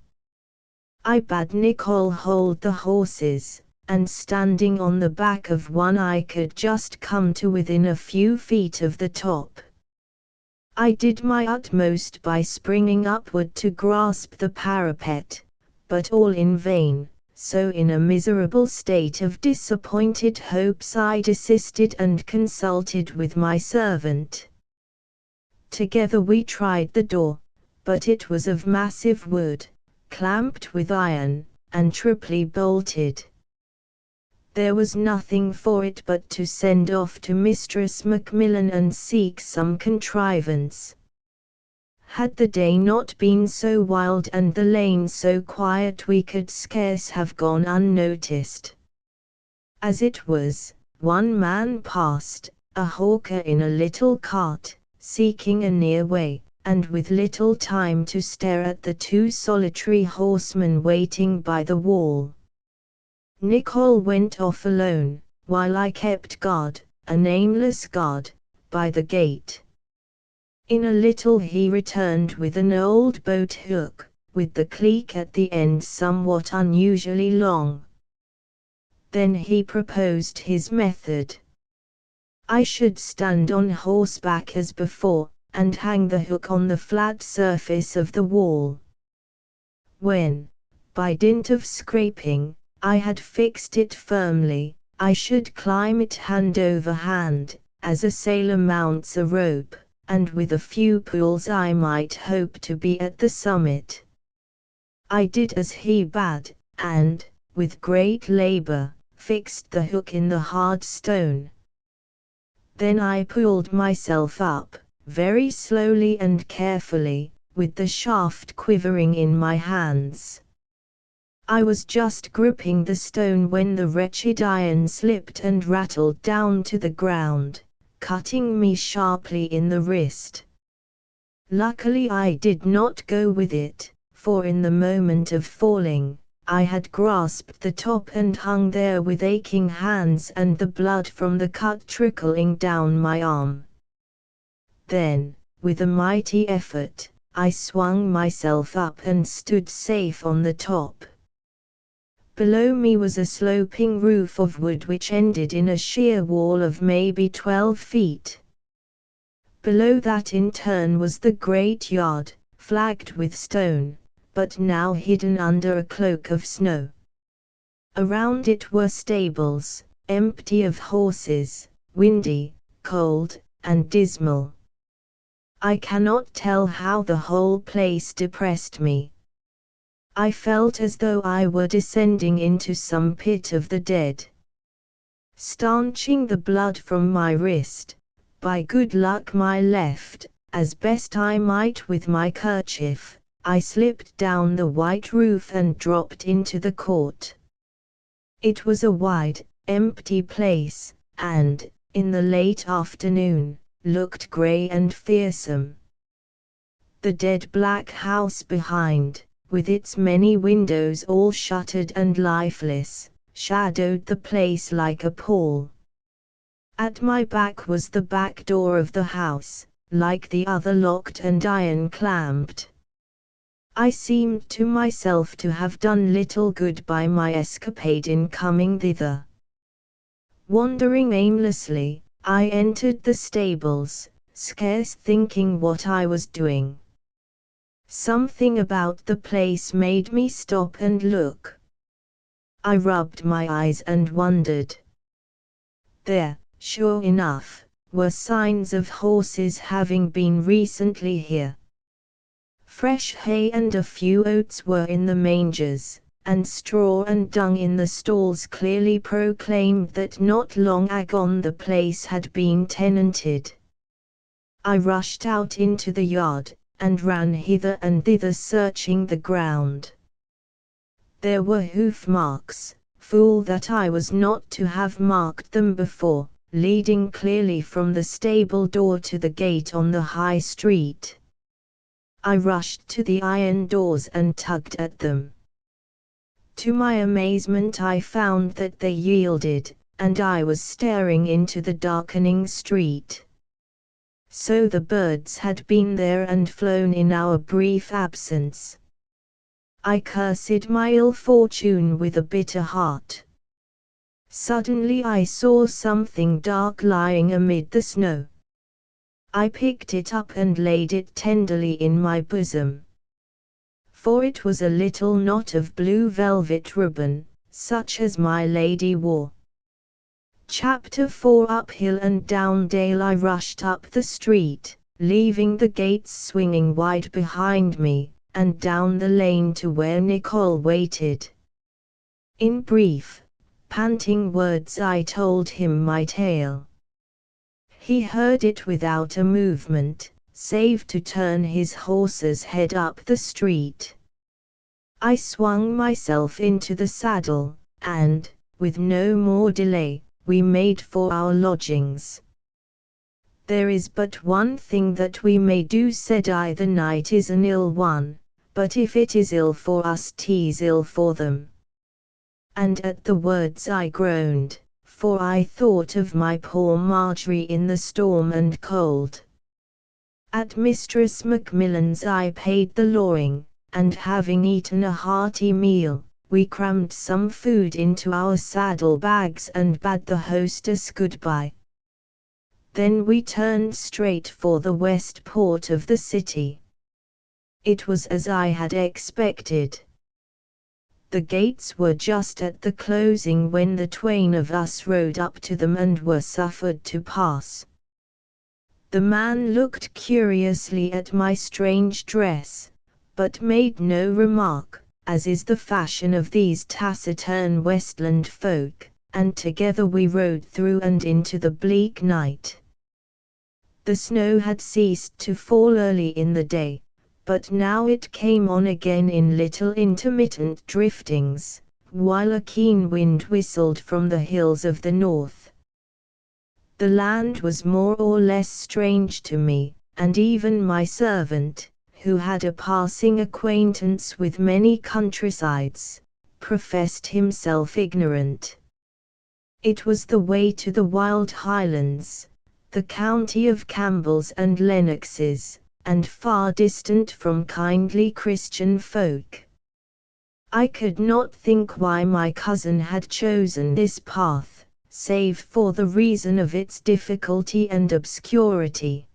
I bade Nicol hold the horses, and standing on the back of one I could just come to within a few feet of the top. I did my utmost by springing upward to grasp the parapet, but all in vain, so in a miserable state of disappointed hopes I desisted and consulted with my servant. Together we tried the door, but it was of massive wood, clamped with iron, and triply bolted. There was nothing for it but to send off to Mistress Macmillan and seek some contrivance. Had the day not been so wild and the lane so quiet we could scarce have gone unnoticed. As it was, one man passed, a hawker in a little cart, seeking a near way, and with little time to stare at the two solitary horsemen waiting by the wall. Nicole went off alone, while I kept guard, a nameless guard, by the gate. In a little he returned with an old boat hook, with the cleek at the end somewhat unusually long. Then he proposed his method. I should stand on horseback as before, and hang the hook on the flat surface of the wall. When, by dint of scraping, I had fixed it firmly, I should climb it hand over hand, as a sailor mounts a rope, and with a few pulls I might hope to be at the summit. I did as he bade, and, with great labor, fixed the hook in the hard stone. Then I pulled myself up, very slowly and carefully, with the shaft quivering in my hands. I was just gripping the stone when the wretched iron slipped and rattled down to the ground, cutting me sharply in the wrist. Luckily I did not go with it, for in the moment of falling, I had grasped the top and hung there with aching hands and the blood from the cut trickling down my arm. Then, with a mighty effort, I swung myself up and stood safe on the top. Below me was a sloping roof of wood which ended in a sheer wall of maybe 12 feet. Below that in turn was the great yard, flagged with stone, but now hidden under a cloak of snow. Around it were stables, empty of horses, windy, cold, and dismal. I cannot tell how the whole place depressed me. I felt as though I were descending into some pit of the dead. Stanching the blood from my wrist, by good luck my left, as best I might with my kerchief, I slipped down the white roof and dropped into the court. It was a wide, empty place, and, in the late afternoon, looked grey and fearsome. The dead black house behind, with its many windows all shuttered and lifeless, shadowed the place like a pall. At my back was the back door of the house, like the other locked and iron-clamped. I seemed to myself to have done little good by my escapade in coming thither. Wandering aimlessly, I entered the stables, scarce thinking what I was doing. Something about the place made me stop and look. I rubbed my eyes and wondered. There, sure enough, were signs of horses having been recently here. Fresh hay and a few oats were in the mangers, and straw and dung in the stalls clearly proclaimed that not long agone the place had been tenanted. I rushed out into the yard, and ran hither and thither searching the ground. There were hoof marks, fool that I was not to have marked them before, leading clearly from the stable door to the gate on the high street. I rushed to the iron doors and tugged at them. To my amazement I found that they yielded, and I was staring into the darkening street. So the birds had been there and flown in our brief absence. I cursed my ill fortune with a bitter heart. Suddenly I saw something dark lying amid the snow. I picked it up and laid it tenderly in my bosom. For it was a little knot of blue velvet ribbon, such as my lady wore. Chapter 4. Uphill and down dale I rushed up the street, leaving the gates swinging wide behind me, and down the lane to where Nicole waited. In brief, panting words I told him my tale. He heard it without a movement, save to turn his horse's head up the street. I swung myself into the saddle, and, with no more delay, we made for our lodgings. "There is but one thing that we may do," said I. "The night is an ill one, but if it is ill for us, 'tis ill for them." And at the words I groaned, for I thought of my poor Margery in the storm and cold. At Mistress Macmillan's I paid the lawing, and having eaten a hearty meal, we crammed some food into our saddle bags and bade the hostess goodbye. Then we turned straight for the west port of the city. It was as I had expected. The gates were just at the closing when the twain of us rode up to them and were suffered to pass. The man looked curiously at my strange dress, but made no remark, as is the fashion of these taciturn Westland folk, and together we rode through and into the bleak night. The snow had ceased to fall early in the day, but now it came on again in little intermittent driftings, while a keen wind whistled from the hills of the north. The land was more or less strange to me, and even my servant, who had a passing acquaintance with many countrysides, professed himself ignorant. It was the way to the wild Highlands, the county of Campbells and Lennoxes, and far distant from kindly Christian folk. I could not think why my cousin had chosen this path, save for the reason of its difficulty and obscurity.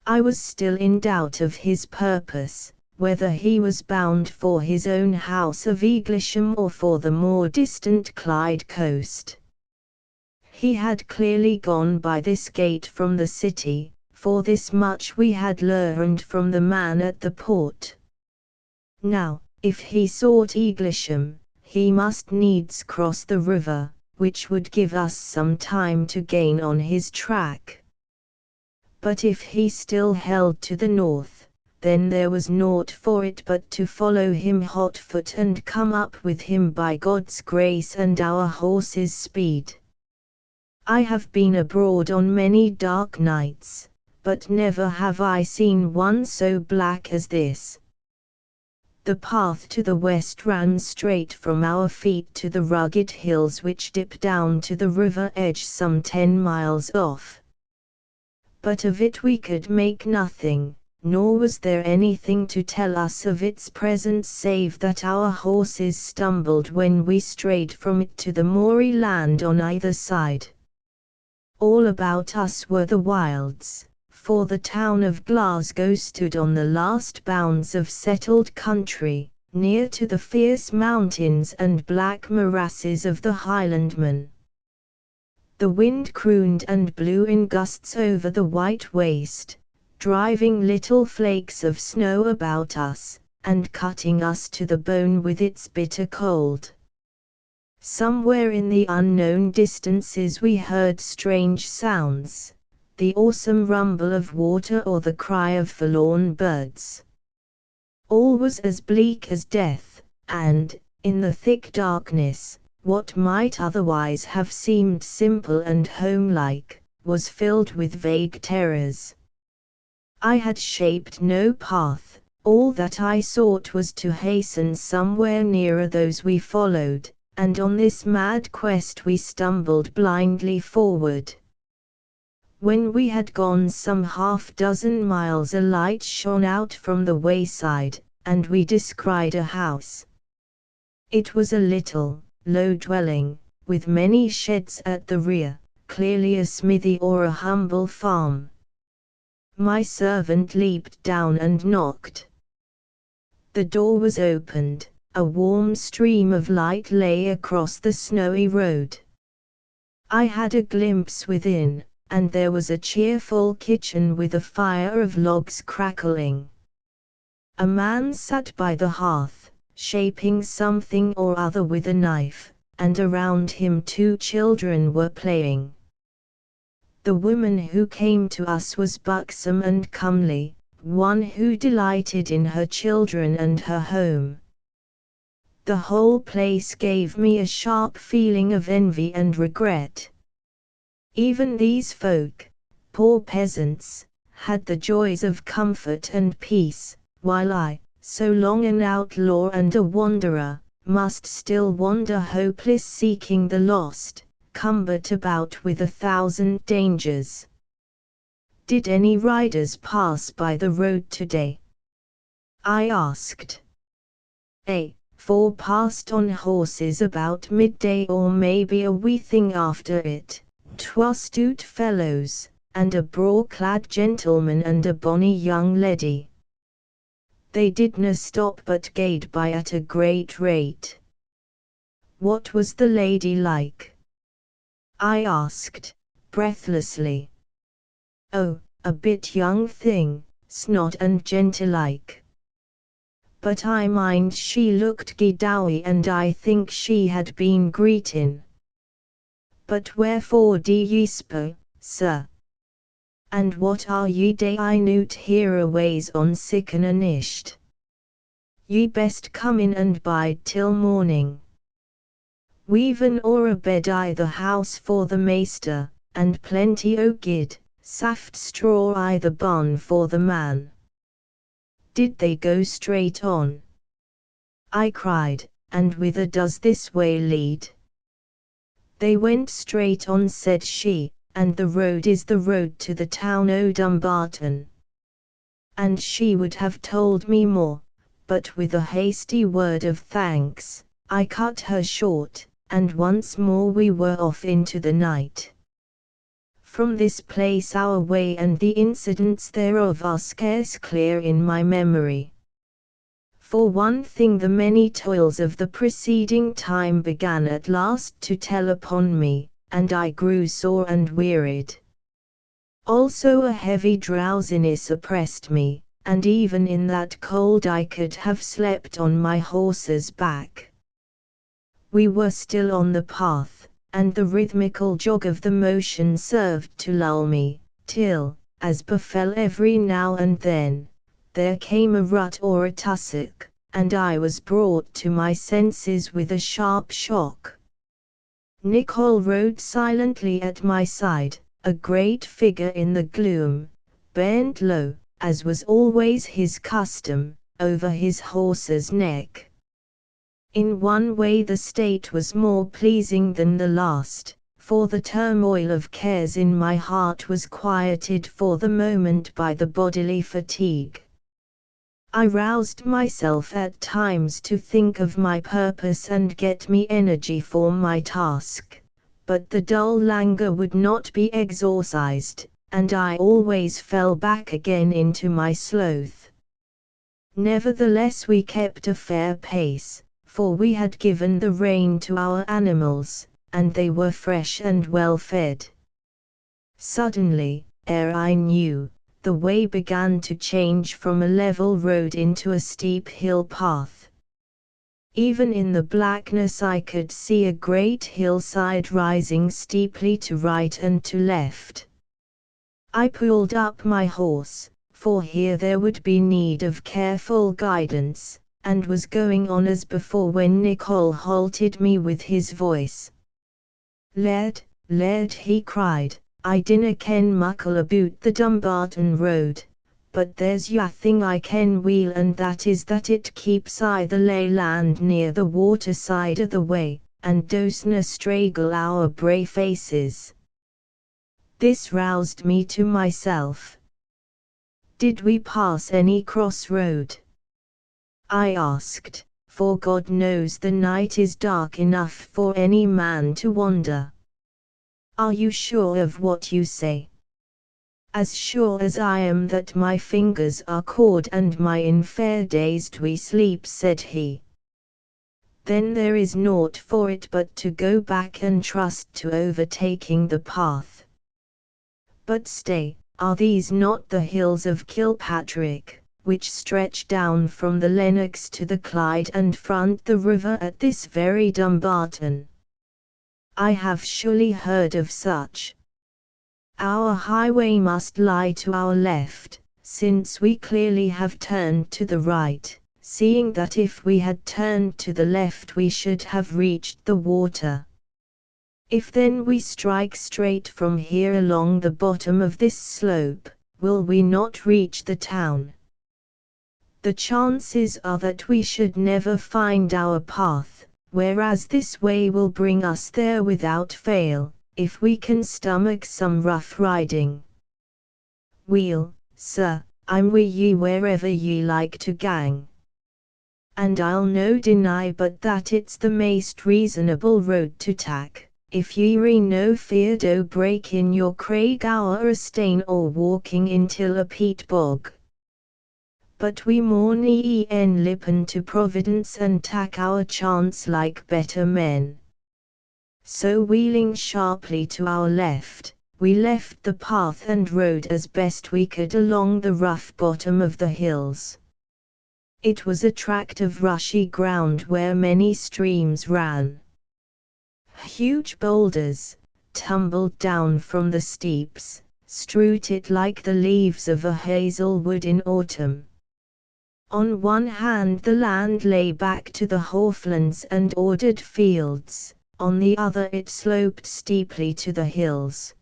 I was still in doubt of his purpose, whether he was bound for his own house of Eaglesham or for the more distant Clyde coast. He had clearly gone by this gate from the city, for this much we had learned from the man at the port. Now, if he sought Eaglesham, he must needs cross the river, which would give us some time to gain on his track. But if he still held to the north, then there was naught for it but to follow him hotfoot and come up with him by God's grace and our horses' speed. I have been abroad on many dark nights, but never have I seen one so black as this. The path to the west ran straight from our feet to the rugged hills which dip down to the river edge some 10 miles off. But of it we could make nothing, nor was there anything to tell us of its presence save that our horses stumbled when we strayed from it to the moory land on either side. All about us were the wilds, for the town of Glasgow stood on the last bounds of settled country, near to the fierce mountains and black morasses of the Highlandmen. The wind crooned and blew in gusts over the white waste, driving little flakes of snow about us, and cutting us to the bone with its bitter cold. Somewhere in the unknown distances we heard strange sounds, the awesome rumble of water or the cry of forlorn birds. All was as bleak as death, and, in the thick darkness, what might otherwise have seemed simple and homelike, was filled with vague terrors. I had shaped no path, all that I sought was to hasten somewhere nearer those we followed, and on this mad quest we stumbled blindly forward. When we had gone some half-dozen miles a light shone out from the wayside, and we descried a house. It was a little, low dwelling, with many sheds at the rear, clearly a smithy or a humble farm. My servant leaped down and knocked. The door was opened, a warm stream of light lay across the snowy road. I had a glimpse within, and there was a cheerful kitchen with a fire of logs crackling. A man sat by the hearth, shaping something or other with a knife, and around him 2 children were playing. The woman who came to us was buxom and comely, one who delighted in her children and her home. The whole place gave me a sharp feeling of envy and regret. Even these folk, poor peasants, had the joys of comfort and peace, while I, so long an outlaw and a wanderer, must still wander hopeless seeking the lost, cumbered about with 1,000 dangers. Did any riders pass by the road today? I asked. 4 passed on horses about midday or maybe a wee thing after it, 'twa stout fellows, and a braw-clad gentleman and a bonny young leddy. They didna stop but gaed by at a great rate. What was the lady like? I asked, breathlessly. Oh, a bit young thing, snot and gentle-like. But I mind she looked gey-dowie and I think she had been greetin'. But wherefore do ye spo, sir? And what are ye day I noot here aways on sicken anisht? Ye best come in and bide till morning. We'ven or a bed I the house for the maester, and plenty o' gid, saft straw I the barn for the man. Did they go straight on? I cried, and whither does this way lead? They went straight on, said she, and the road is the road to the town o' Dumbarton. And she would have told me more, but with a hasty word of thanks, I cut her short, and once more we were off into the night. From this place our way and the incidents thereof are scarce clear in my memory. For one thing, the many toils of the preceding time began at last to tell upon me, and I grew sore and wearied. Also a heavy drowsiness oppressed me, and even in that cold I could have slept on my horse's back. We were still on the path, and the rhythmical jog of the motion served to lull me, till, as befell every now and then, there came a rut or a tussock, and I was brought to my senses with a sharp shock. Nicol rode silently at my side, a great figure in the gloom, bent low, as was always his custom, over his horse's neck. In one way the state was more pleasing than the last, for the turmoil of cares in my heart was quieted for the moment by the bodily fatigue. I roused myself at times to think of my purpose and get me energy for my task, but the dull languor would not be exorcised, and I always fell back again into my sloth. Nevertheless we kept a fair pace, for we had given the rein to our animals, and they were fresh and well fed. Suddenly, ere I knew, the way began to change from a level road into a steep hill path. Even in the blackness I could see a great hillside rising steeply to right and to left. I pulled up my horse, for here there would be need of careful guidance, and was going on as before when Nicol halted me with his voice. Laird, he cried, I dinna ken muckle aboot the Dumbarton road, but there's ya thing I ken weel, and that is that it keeps I the lay land near the water side o' the way, and dosna straigle our bray faces. This roused me to myself. Did we pass any crossroad? I asked, for God knows the night is dark enough for any man to wander. Are you sure of what you say? As sure as I am that my fingers are cord and my in fair dazed we sleep, said he. Then there is naught for it but to go back and trust to overtaking the path. But stay, are these not the hills of Kilpatrick, which stretch down from the Lennox to the Clyde and front the river at this very Dumbarton? I have surely heard of such. Our highway must lie to our left, since we clearly have turned to the right, seeing that if we had turned to the left we should have reached the water. If then we strike straight from here along the bottom of this slope, will we not reach the town? The chances are that we should never find our path, whereas this way will bring us there without fail, if we can stomach some rough riding. Weel, sir, I'm wi' ye wherever ye like to gang. And I'll no deny but that it's the maist reasonable road to tak, if ye re no feared o' breaking your craig ower a stane or walking intil a peat bog. But we maun e'en lippen to Providence and tak our chance like better men. So wheeling sharply to our left, we left the path and rode as best we could along the rough bottom of the hills. It was a tract of rushy ground where many streams ran. Huge boulders, tumbled down from the steeps, strewed it like the leaves of a hazel wood in autumn. On one hand the land lay back to the hawthorns and ordered fields, on the other it sloped steeply to the hills.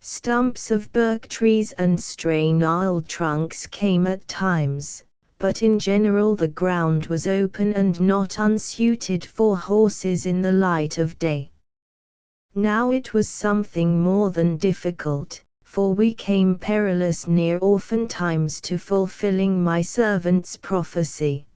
Stumps of birk trees and stray gnarled trunks came at times, but in general the ground was open and not unsuited for horses in the light of day. Now it was something more than difficult, for we came perilous near oftentimes to fulfilling my servant's prophecy.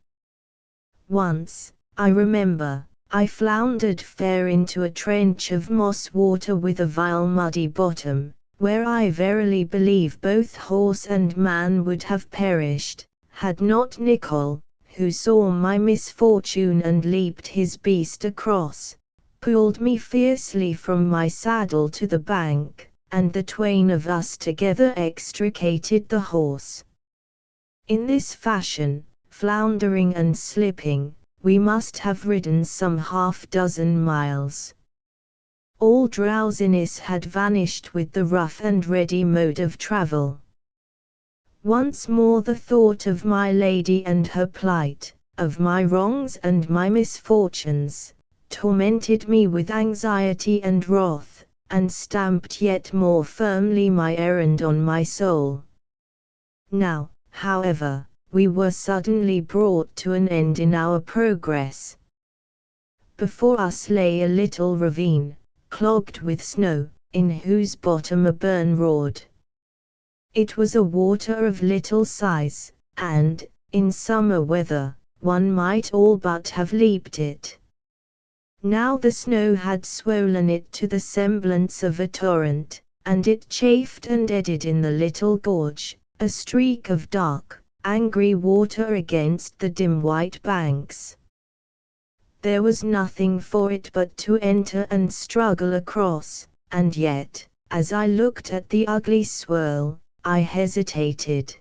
Once, I remember, I floundered fair into a trench of moss water with a vile muddy bottom, where I verily believe both horse and man would have perished, had not Nicol, who saw my misfortune and leaped his beast across, pulled me fiercely from my saddle to the bank, and the twain of us together extricated the horse. In this fashion, floundering and slipping, we must have ridden some half-dozen miles. All drowsiness had vanished with the rough and ready mode of travel. Once more the thought of my lady and her plight, of my wrongs and my misfortunes, tormented me with anxiety and wrath, and stamped yet more firmly my errand on my soul. Now, however, we were suddenly brought to an end in our progress. Before us lay a little ravine, clogged with snow, in whose bottom a burn roared. It was a water of little size, and, in summer weather, one might all but have leaped it. Now the snow had swollen it to the semblance of a torrent, and it chafed and eddied in the little gorge, a streak of dark, angry water against the dim white banks. There was nothing for it but to enter and struggle across, and yet, as I looked at the ugly swirl, I hesitated.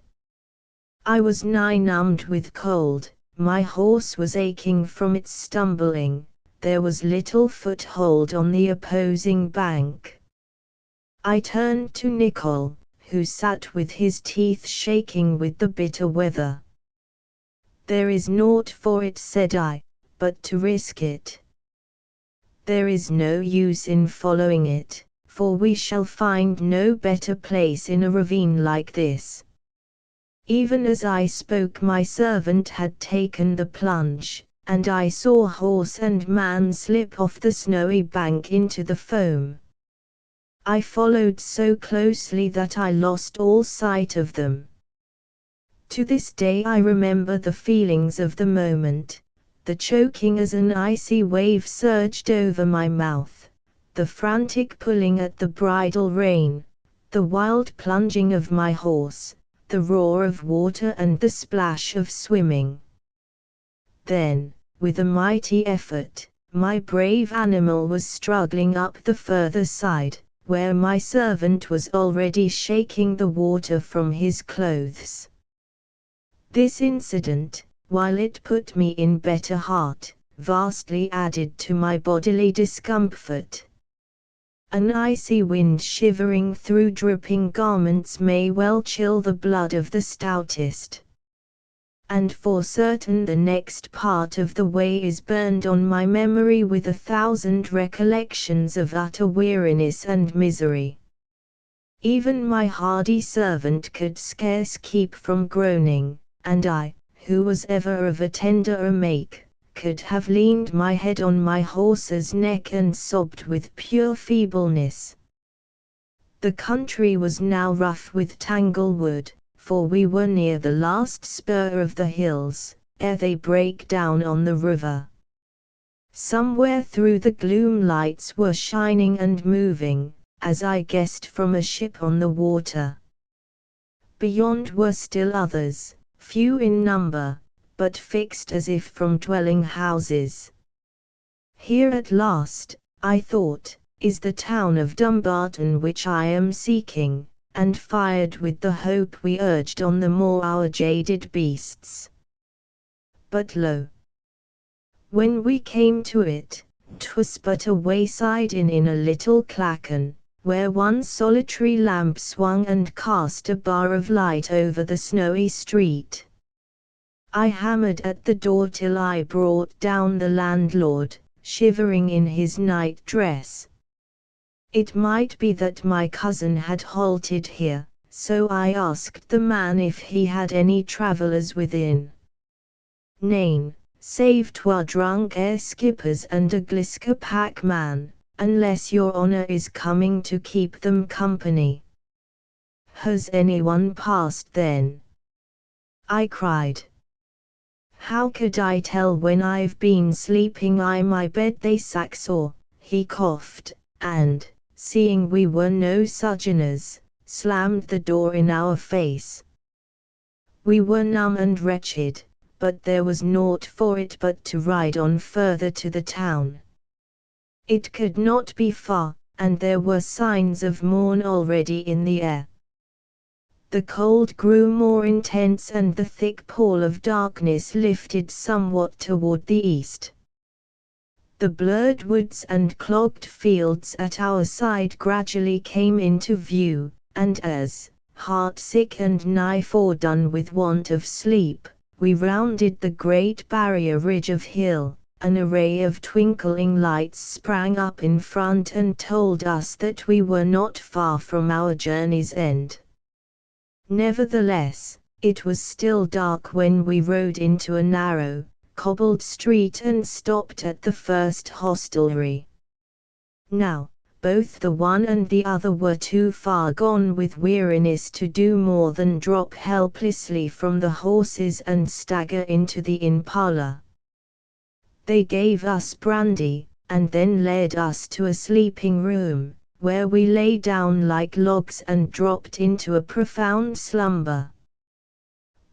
I was nigh numbed with cold, my horse was aching from its stumbling, there was little foothold on the opposing bank. I turned to Nicol, who sat with his teeth shaking with the bitter weather. "There is naught for it," said I, "but to risk it. There is no use in following it, for we shall find no better place in a ravine like this." Even as I spoke my servant had taken the plunge, and I saw horse and man slip off the snowy bank into the foam. I followed so closely that I lost all sight of them. To this day I remember the feelings of the moment, the choking as an icy wave surged over my mouth, the frantic pulling at the bridle rein, the wild plunging of my horse, the roar of water and the splash of swimming. Then, with a mighty effort, my brave animal was struggling up the further side, where my servant was already shaking the water from his clothes. This incident, while it put me in better heart, vastly added to my bodily discomfort. An icy wind shivering through dripping garments may well chill the blood of the stoutest. and for certain the next part of the way is burned on my memory with 1,000 recollections of utter weariness and misery. Even my hardy servant could scarce keep from groaning, and I, who was ever of a tenderer make, could have leaned my head on my horse's neck and sobbed with pure feebleness. The country was now rough with tanglewood, for we were near the last spur of the hills, ere they break down on the river. Somewhere through the gloom lights were shining and moving, as I guessed from a ship on the water. Beyond were still others, few in number, but fixed as if from dwelling houses. Here at last, I thought, is the town of Dumbarton which I am seeking, and fired with the hope we urged on the more our jaded beasts. But lo! when we came to it, 'twas but a wayside inn in a little clachan, where one solitary lamp swung and cast a bar of light over the snowy street. I hammered at the door till I brought down the landlord, shivering in his night dress. It might be that my cousin had halted here, so I asked the man if he had any travellers within. Nane, save 'twere drunk air skippers and a Glasgow packman, unless your honour is coming to keep them company. Has anyone passed then? I cried. How could I tell when I've been sleeping I my bed they sacksaw, he coughed, and, seeing we were no sojourners, slammed the door in our face. We were numb and wretched, but there was naught for it but to ride on further to the town. It could not be far, and there were signs of morn already in the air. The cold grew more intense and the thick pall of darkness lifted somewhat toward the east. The blurred woods and clogged fields at our side gradually came into view, and as, heart-sick and nigh fordone with want of sleep, we rounded the great barrier ridge of hill, an array of twinkling lights sprang up in front and told us that we were not far from our journey's end. Nevertheless, it was still dark when we rode into a narrow, cobbled street and stopped at the first hostelry. Now, both the one and the other were too far gone with weariness to do more than drop helplessly from the horses and stagger into the inn parlour. They gave us brandy, and then led us to a sleeping room, where we lay down like logs and dropped into a profound slumber.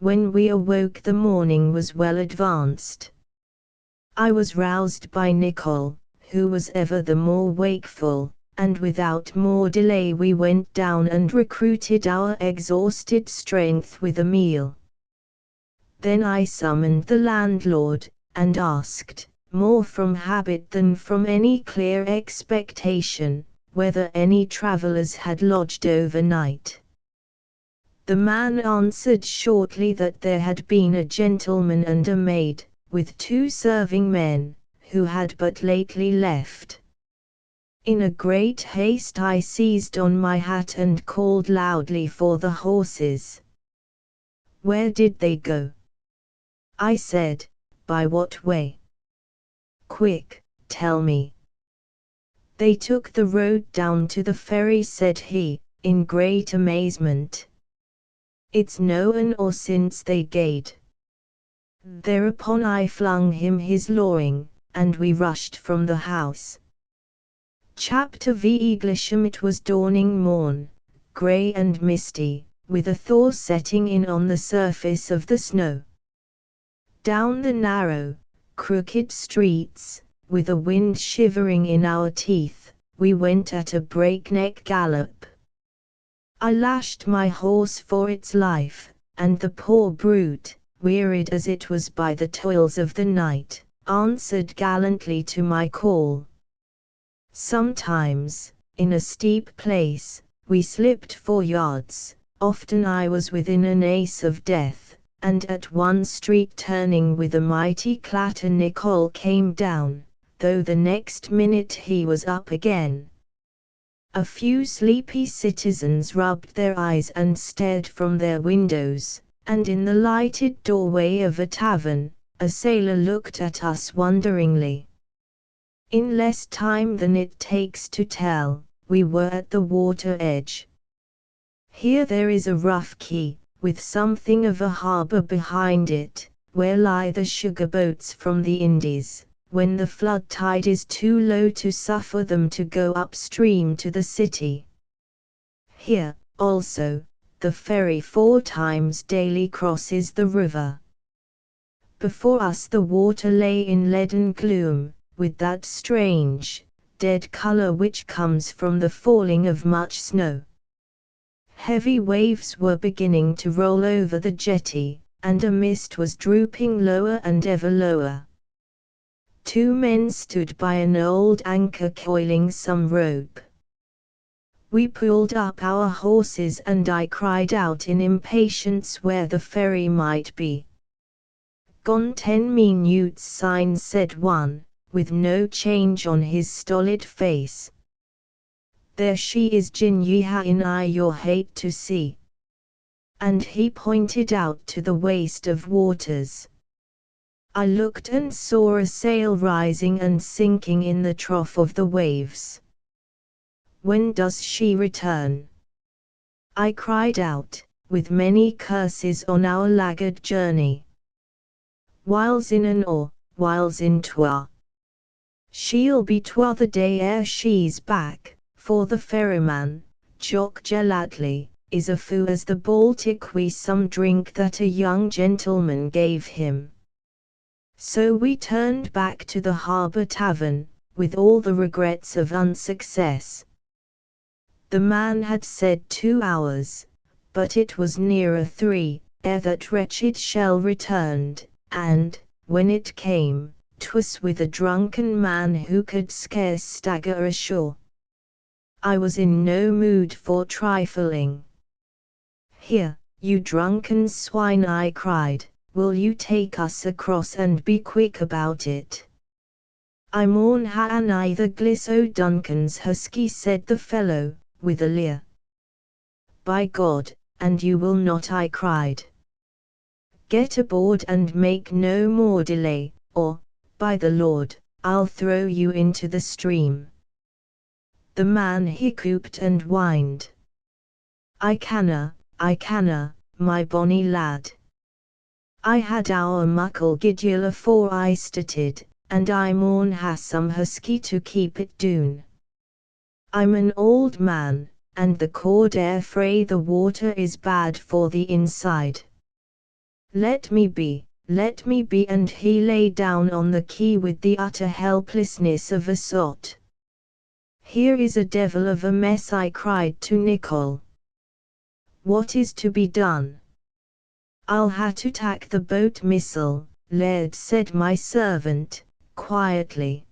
When we awoke the morning was well advanced. I was roused by Nicol, who was ever the more wakeful, and without more delay we went down and recruited our exhausted strength with a meal. Then I summoned the landlord, and asked, more from habit than from any clear expectation, whether any travellers had lodged overnight. The man answered shortly that there had been a gentleman and a maid, with 2 serving men, who had but lately left. In a great haste I seized on my hat and called loudly for the horses. Where did they go? I said, by what way? Quick, tell me. They took the road down to the ferry, said he, in great amazement. It's no an or since they gaed. Thereupon I flung him his lawing, and we rushed from the house. Chapter V. Eaglesham. It was dawning morn, grey and misty, with a thaw setting in on the surface of the snow. Down the narrow, crooked streets, with a wind shivering in our teeth, we went at a breakneck gallop. I lashed my horse for its life, and the poor brute, wearied as it was by the toils of the night, answered gallantly to my call. Sometimes, in a steep place, we slipped 4 yards, often I was within an ace of death, and at one street turning with a mighty clatter Nicole came down, though the next minute he was up again. A few sleepy citizens rubbed their eyes and stared from their windows, and in the lighted doorway of a tavern, a sailor looked at us wonderingly. In less time than it takes to tell, we were at the water edge. Here there is a rough quay, with something of a harbour behind it, where lie the sugar boats from the Indies, when the flood tide is too low to suffer them to go upstream to the city. Here, also, the ferry 4 times daily crosses the river. Before us the water lay in leaden gloom, with that strange, dead colour which comes from the falling of much snow. Heavy waves were beginning to roll over the jetty, and a mist was drooping lower and ever lower. 2 men stood by an old anchor coiling some rope. We pulled up our horses and I cried out in impatience where the ferry might be. "Gone 10 minutes signs," said one, with no change on his stolid face. "There she is, Jinyiha in I your hate to see." And he pointed out to the waste of waters. I looked and saw a sail rising and sinking in the trough of the waves. "When does she return?" I cried out, with many curses on our laggard journey. "Whiles in an or, whiles in twa. She'll be t'other day ere she's back, for the ferryman, Jock Gelatly, is a foo as the Baltic wi' some drink that a young gentleman gave him." So we turned back to the harbour tavern, with all the regrets of unsuccess. The man had said 2 hours, but it was nearer 3, ere that wretched shell returned, and, when it came, 'twas with a drunken man who could scarce stagger ashore. I was in no mood for trifling. "Here, you drunken swine," I cried, "will you take us across and be quick about it?" "I maun ha' an either gliss o' Duncan's husky," said the fellow, with a leer. "By God, and you will not," I cried. "Get aboard and make no more delay, or, by the Lord, I'll throw you into the stream." The man hiccoughed and whined. I canna, my bonny lad. I had our muckle gidyal afore I started, and I maun ha' some husky to keep it doon. I'm an old man, and the cord air frae the water is bad for the inside. Let me be, and he lay down on the quay with the utter helplessness of a sot. "Here is a devil of a mess," I cried to Nicol. "What is to be done?" "I'll ha' to tack the boat missile, laird," said my servant, quietly.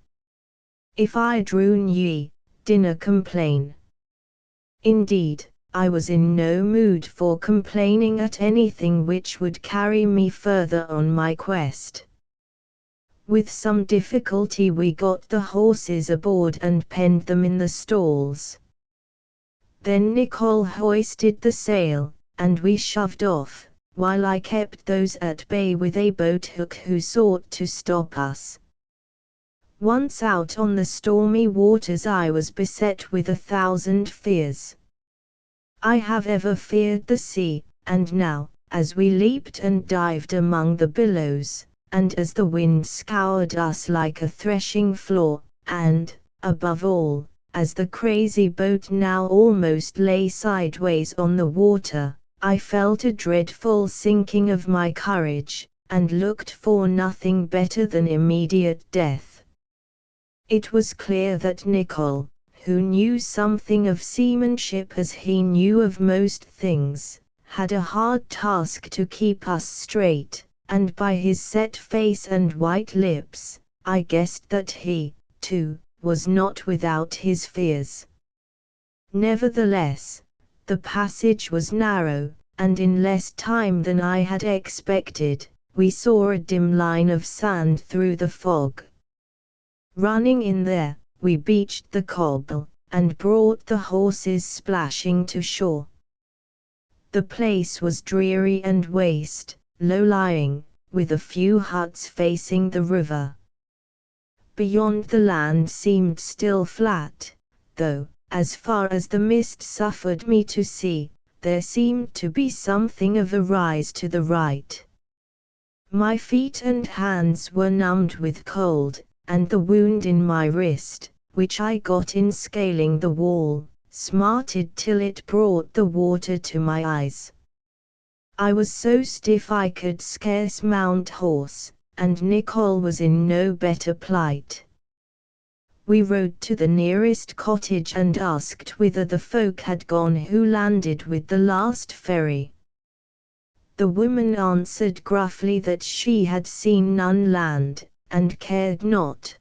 "If I droon ye, dinna complain." Indeed, I was in no mood for complaining at anything which would carry me further on my quest. With some difficulty we got the horses aboard and penned them in the stalls. Then Nicol hoisted the sail, and we shoved off, while I kept those at bay with a boat hook who sought to stop us. Once out on the stormy waters I was beset with 1,000 fears. I have ever feared the sea, and now, as we leaped and dived among the billows, and as the wind scoured us like a threshing floor, and, above all, as the crazy boat now almost lay sideways on the water, I felt a dreadful sinking of my courage, and looked for nothing better than immediate death. It was clear that Nicol, who knew something of seamanship as he knew of most things, had a hard task to keep us straight, and by his set face and white lips, I guessed that he, too, was not without his fears. Nevertheless, the passage was narrow, and in less time than I had expected, we saw a dim line of sand through the fog. Running in there, we beached the cobble, and brought the horses splashing to shore. The place was dreary and waste, low-lying, with a few huts facing the river. Beyond the land seemed still flat, though, as far as the mist suffered me to see, there seemed to be something of a rise to the right. My feet and hands were numbed with cold, and the wound in my wrist, which I got in scaling the wall, smarted till it brought the water to my eyes. I was so stiff I could scarce mount horse, and Nicole was in no better plight. We rode to the nearest cottage and asked whither the folk had gone who landed with the last ferry. The woman answered gruffly that she had seen none land, and cared not.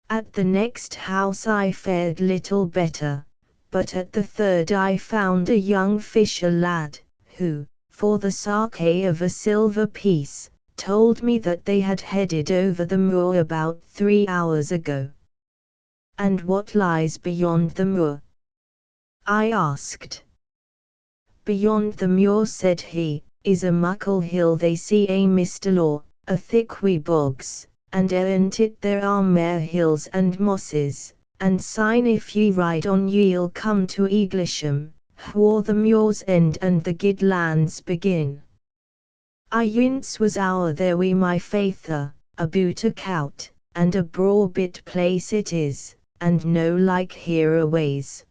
At the next house I fared little better, but at the third I found a young fisher lad, who, for the sake of a silver piece, told me that they had headed over the moor about 3 hours ago. "And what lies beyond the moor?" I asked. "Beyond the moor," said he, "is a muckle hill they see a Mr. Law, a thick wee bogs, and ayont it there are mere hills and mosses, and syne if ye ride on ye'll come to Eaglesham, whore the muir's end and the guid lands begin. I yints was our there wi my faither, aboot a cout, and a braw bit place it is, and no like hereaways."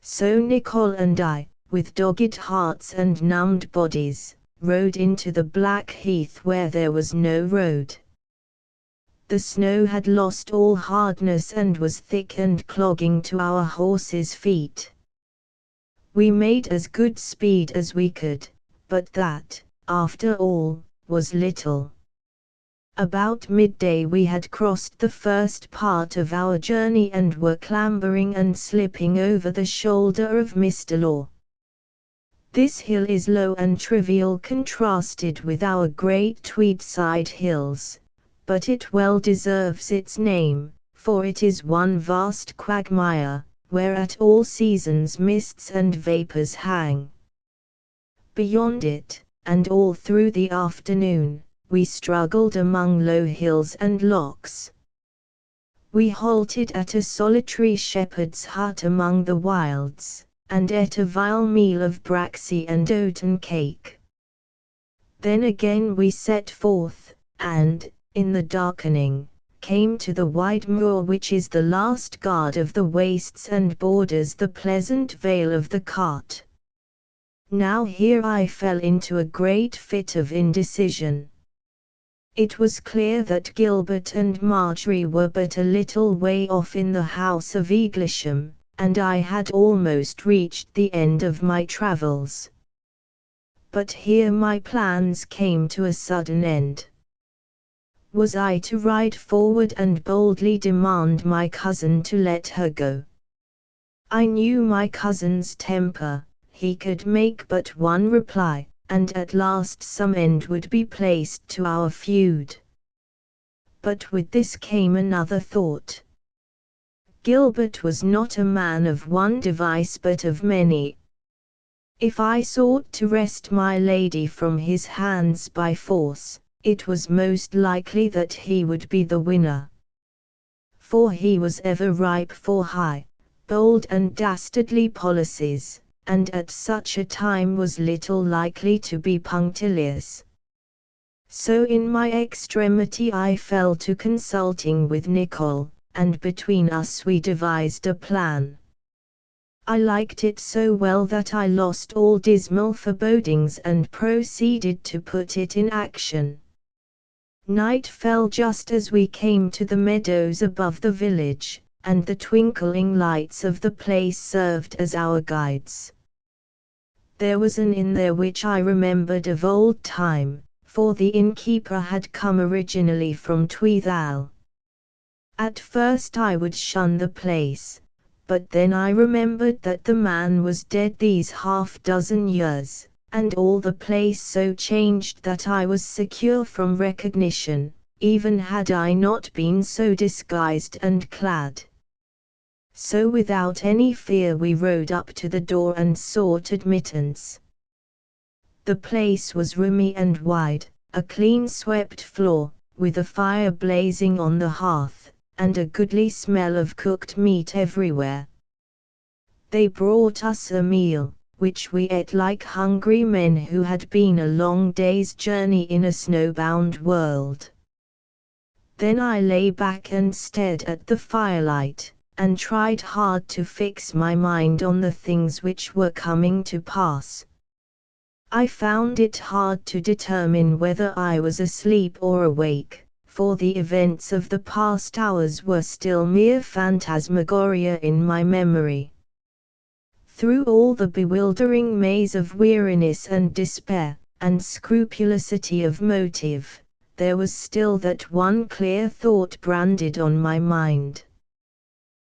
So Nicole and I, with dogged hearts and numbed bodies, rode into the black heath where there was no road. The snow had lost all hardness and was thick and clogging to our horses' feet. We made as good speed as we could, but that, after all, was little. About midday we had crossed the first part of our journey and were clambering and slipping over the shoulder of Mr. Law. This hill is low and trivial contrasted with our great Tweedside hills, but it well deserves its name, for it is one vast quagmire, where at all seasons mists and vapours hang. Beyond it, and all through the afternoon, we struggled among low hills and lochs. We halted at a solitary shepherd's hut among the wilds, and ate a vile meal of braxy and oaten cake. Then again we set forth, and, in the darkening, came to the wide moor which is the last guard of the wastes and borders the pleasant vale of the Cart. Now here I fell into a great fit of indecision. It was clear that Gilbert and Marjorie were but a little way off in the house of Eaglesham, and I had almost reached the end of my travels. But here my plans came to a sudden end. Was I to ride forward and boldly demand my cousin to let her go? I knew my cousin's temper, he could make but one reply, and at last some end would be placed to our feud. But with this came another thought. Gilbert was not a man of one device but of many. If I sought to wrest my lady from his hands by force, it was most likely that he would be the winner. For he was ever ripe for high, bold and dastardly policies, and at such a time was little likely to be punctilious. So in my extremity I fell to consulting with Nicole, and between us we devised a plan. I liked it so well that I lost all dismal forebodings and proceeded to put it in action. Night fell just as we came to the meadows above the village, and the twinkling lights of the place served as our guides. There was an inn there which I remembered of old time, for the innkeeper had come originally from Tweethal. At first I would shun the place, but then I remembered that the man was dead these half-dozen years, and all the place so changed that I was secure from recognition, even had I not been so disguised and clad. So without any fear we rode up to the door and sought admittance. The place was roomy and wide, a clean-swept floor, with a fire blazing on the hearth, and a goodly smell of cooked meat everywhere. They brought us a meal, which we ate like hungry men who had been a long day's journey in a snowbound world. Then I lay back and stared at the firelight, and tried hard to fix my mind on the things which were coming to pass. I found it hard to determine whether I was asleep or awake, for the events of the past hours were still mere phantasmagoria in my memory. Through all the bewildering maze of weariness and despair, and scrupulosity of motive, there was still that one clear thought branded on my mind.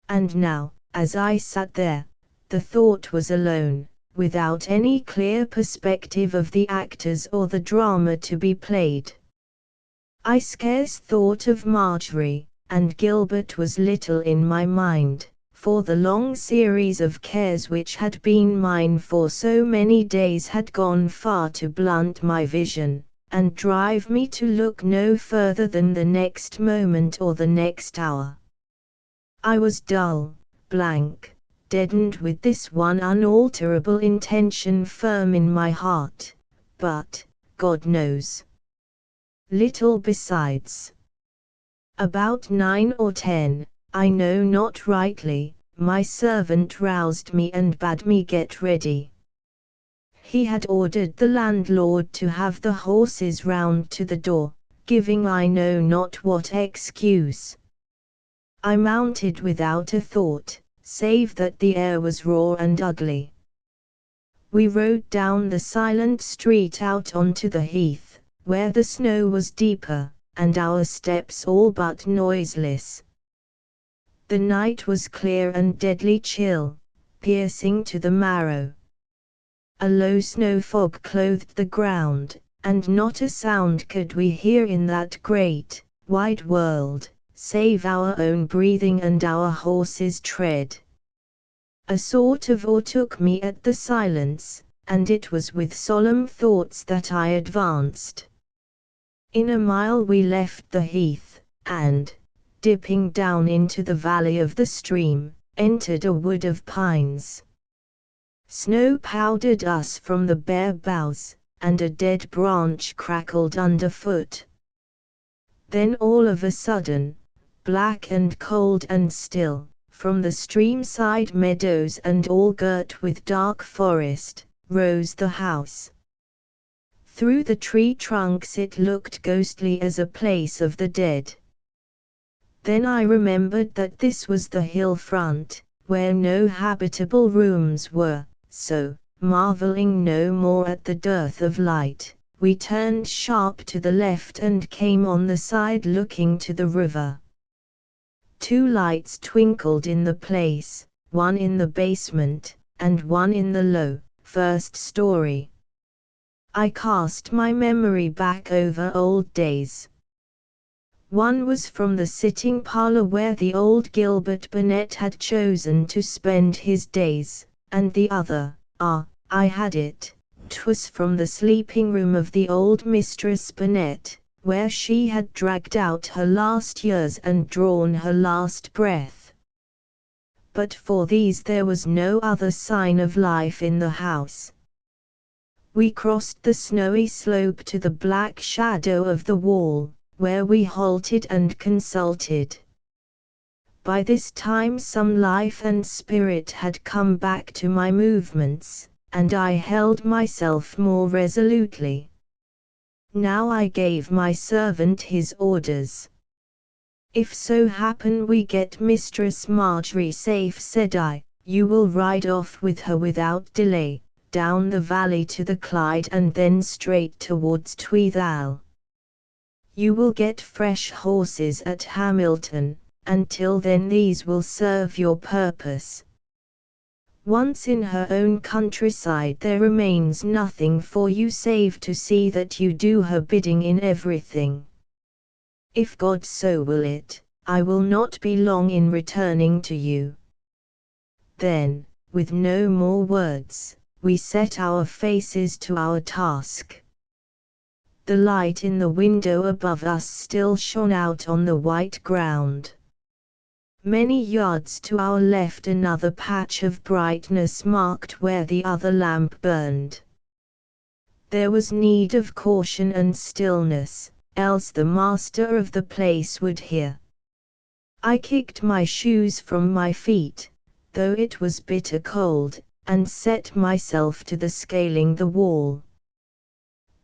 And now, as I sat there, the thought was alone, without any clear perspective of the actors or the drama to be played. I scarce thought of Marjorie, and Gilbert was little in my mind, for the long series of cares which had been mine for so many days had gone far to blunt my vision, and drive me to look no further than the next moment or the next hour. I was dull, blank, deadened with this one unalterable intention firm in my heart, but, God knows, little besides. About 9 or 10, I know not rightly, my servant roused me and bade me get ready. He had ordered the landlord to have the horses round to the door, giving I know not what excuse. I mounted without a thought, save that the air was raw and ugly. We rode down the silent street out onto the heath, where the snow was deeper, and our steps all but noiseless. The night was clear and deadly chill, piercing to the marrow. A low snow fog clothed the ground, and not a sound could we hear in that great, wide world, save our own breathing and our horses' tread. A sort of awe took me at the silence, and it was with solemn thoughts that I advanced. In a mile we left the heath, and, dipping down into the valley of the stream, entered a wood of pines. Snow powdered us from the bare boughs, and a dead branch crackled underfoot. Then all of a sudden, black and cold and still, from the stream-side meadows and all girt with dark forest, rose the house. Through the tree trunks it looked ghostly as a place of the dead. Then I remembered that this was the hill front, where no habitable rooms were, so, marveling no more at the dearth of light, we turned sharp to the left and came on the side looking to the river. 2 lights twinkled in the place, one in the basement, and one in the low, first story. I cast my memory back over old days. One was from the sitting parlour where the old Gilbert Burnet had chosen to spend his days, and the other, I had it, 'twas from the sleeping room of the old Mistress Burnet, where she had dragged out her last years and drawn her last breath. But for these there was no other sign of life in the house. We crossed the snowy slope to the black shadow of the wall, where we halted and consulted. By this time some life and spirit had come back to my movements, and I held myself more resolutely. Now I gave my servant his orders. "If so happen we get Mistress Marjorie safe," said I, "you will ride off with her without delay, down the valley to the Clyde and then straight towards Tweethal. You will get fresh horses at Hamilton, and till then these will serve your purpose, Once in her own countryside there remains nothing for you save to see that you do her bidding in everything. If God so will it, I will not be long in returning to you." Then, with no more words, we set our faces to our task. The light in the window above us still shone out on the white ground. Many yards to our left another patch of brightness marked where the other lamp burned. There was need of caution and stillness, else the master of the place would hear. I kicked my shoes from my feet, though it was bitter cold, and set myself to the scaling the wall.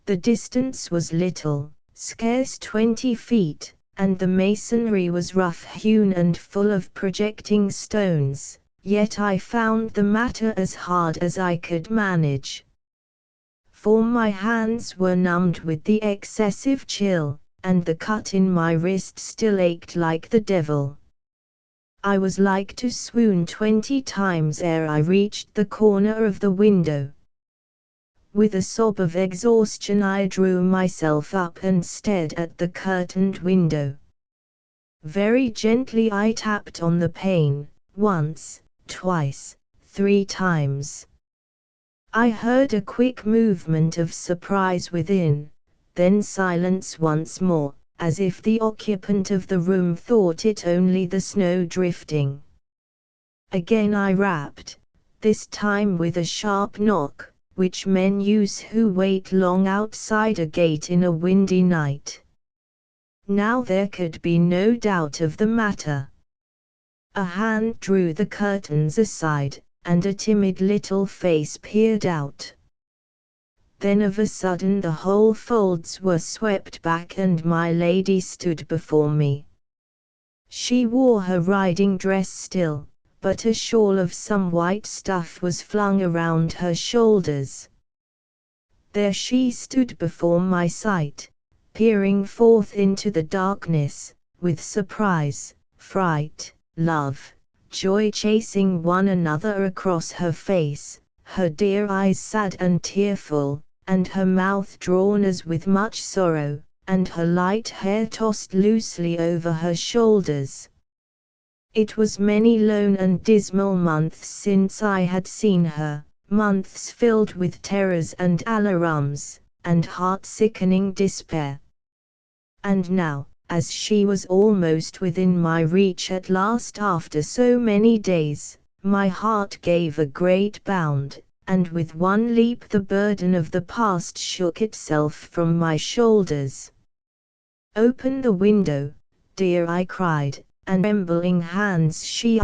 The distance was little, scarce 20 feet, and the masonry was rough-hewn and full of projecting stones, yet I found the matter as hard as I could manage. For my hands were numbed with the excessive chill, and the cut in my wrist still ached like the devil. I was like to swoon 20 times ere I reached the corner of the window. With a sob of exhaustion I drew myself up and stared at the curtained window. Very gently I tapped on the pane, once, twice, 3 times. I heard a quick movement of surprise within, then silence once more, as if the occupant of the room thought it only the snow drifting. Again I rapped, this time with a sharp knock, which men use who wait long outside a gate in a windy night. Now there could be no doubt of the matter. A hand drew the curtains aside, and a timid little face peered out. Then of a sudden the whole folds were swept back and my lady stood before me. She wore her riding dress still, but a shawl of some white stuff was flung around her shoulders. There she stood before my sight, peering forth into the darkness, with surprise, fright, love, joy chasing one another across her face, her dear eyes sad and tearful, and her mouth drawn as with much sorrow, and her light hair tossed loosely over her shoulders. It was many lone and dismal months since I had seen her, months filled with terrors and alarums, and heart-sickening despair. And now, as she was almost within my reach at last after so many days, my heart gave a great bound, and with one leap the burden of the past shook itself from my shoulders. "Open the window, dear," I cried, and trembling hands she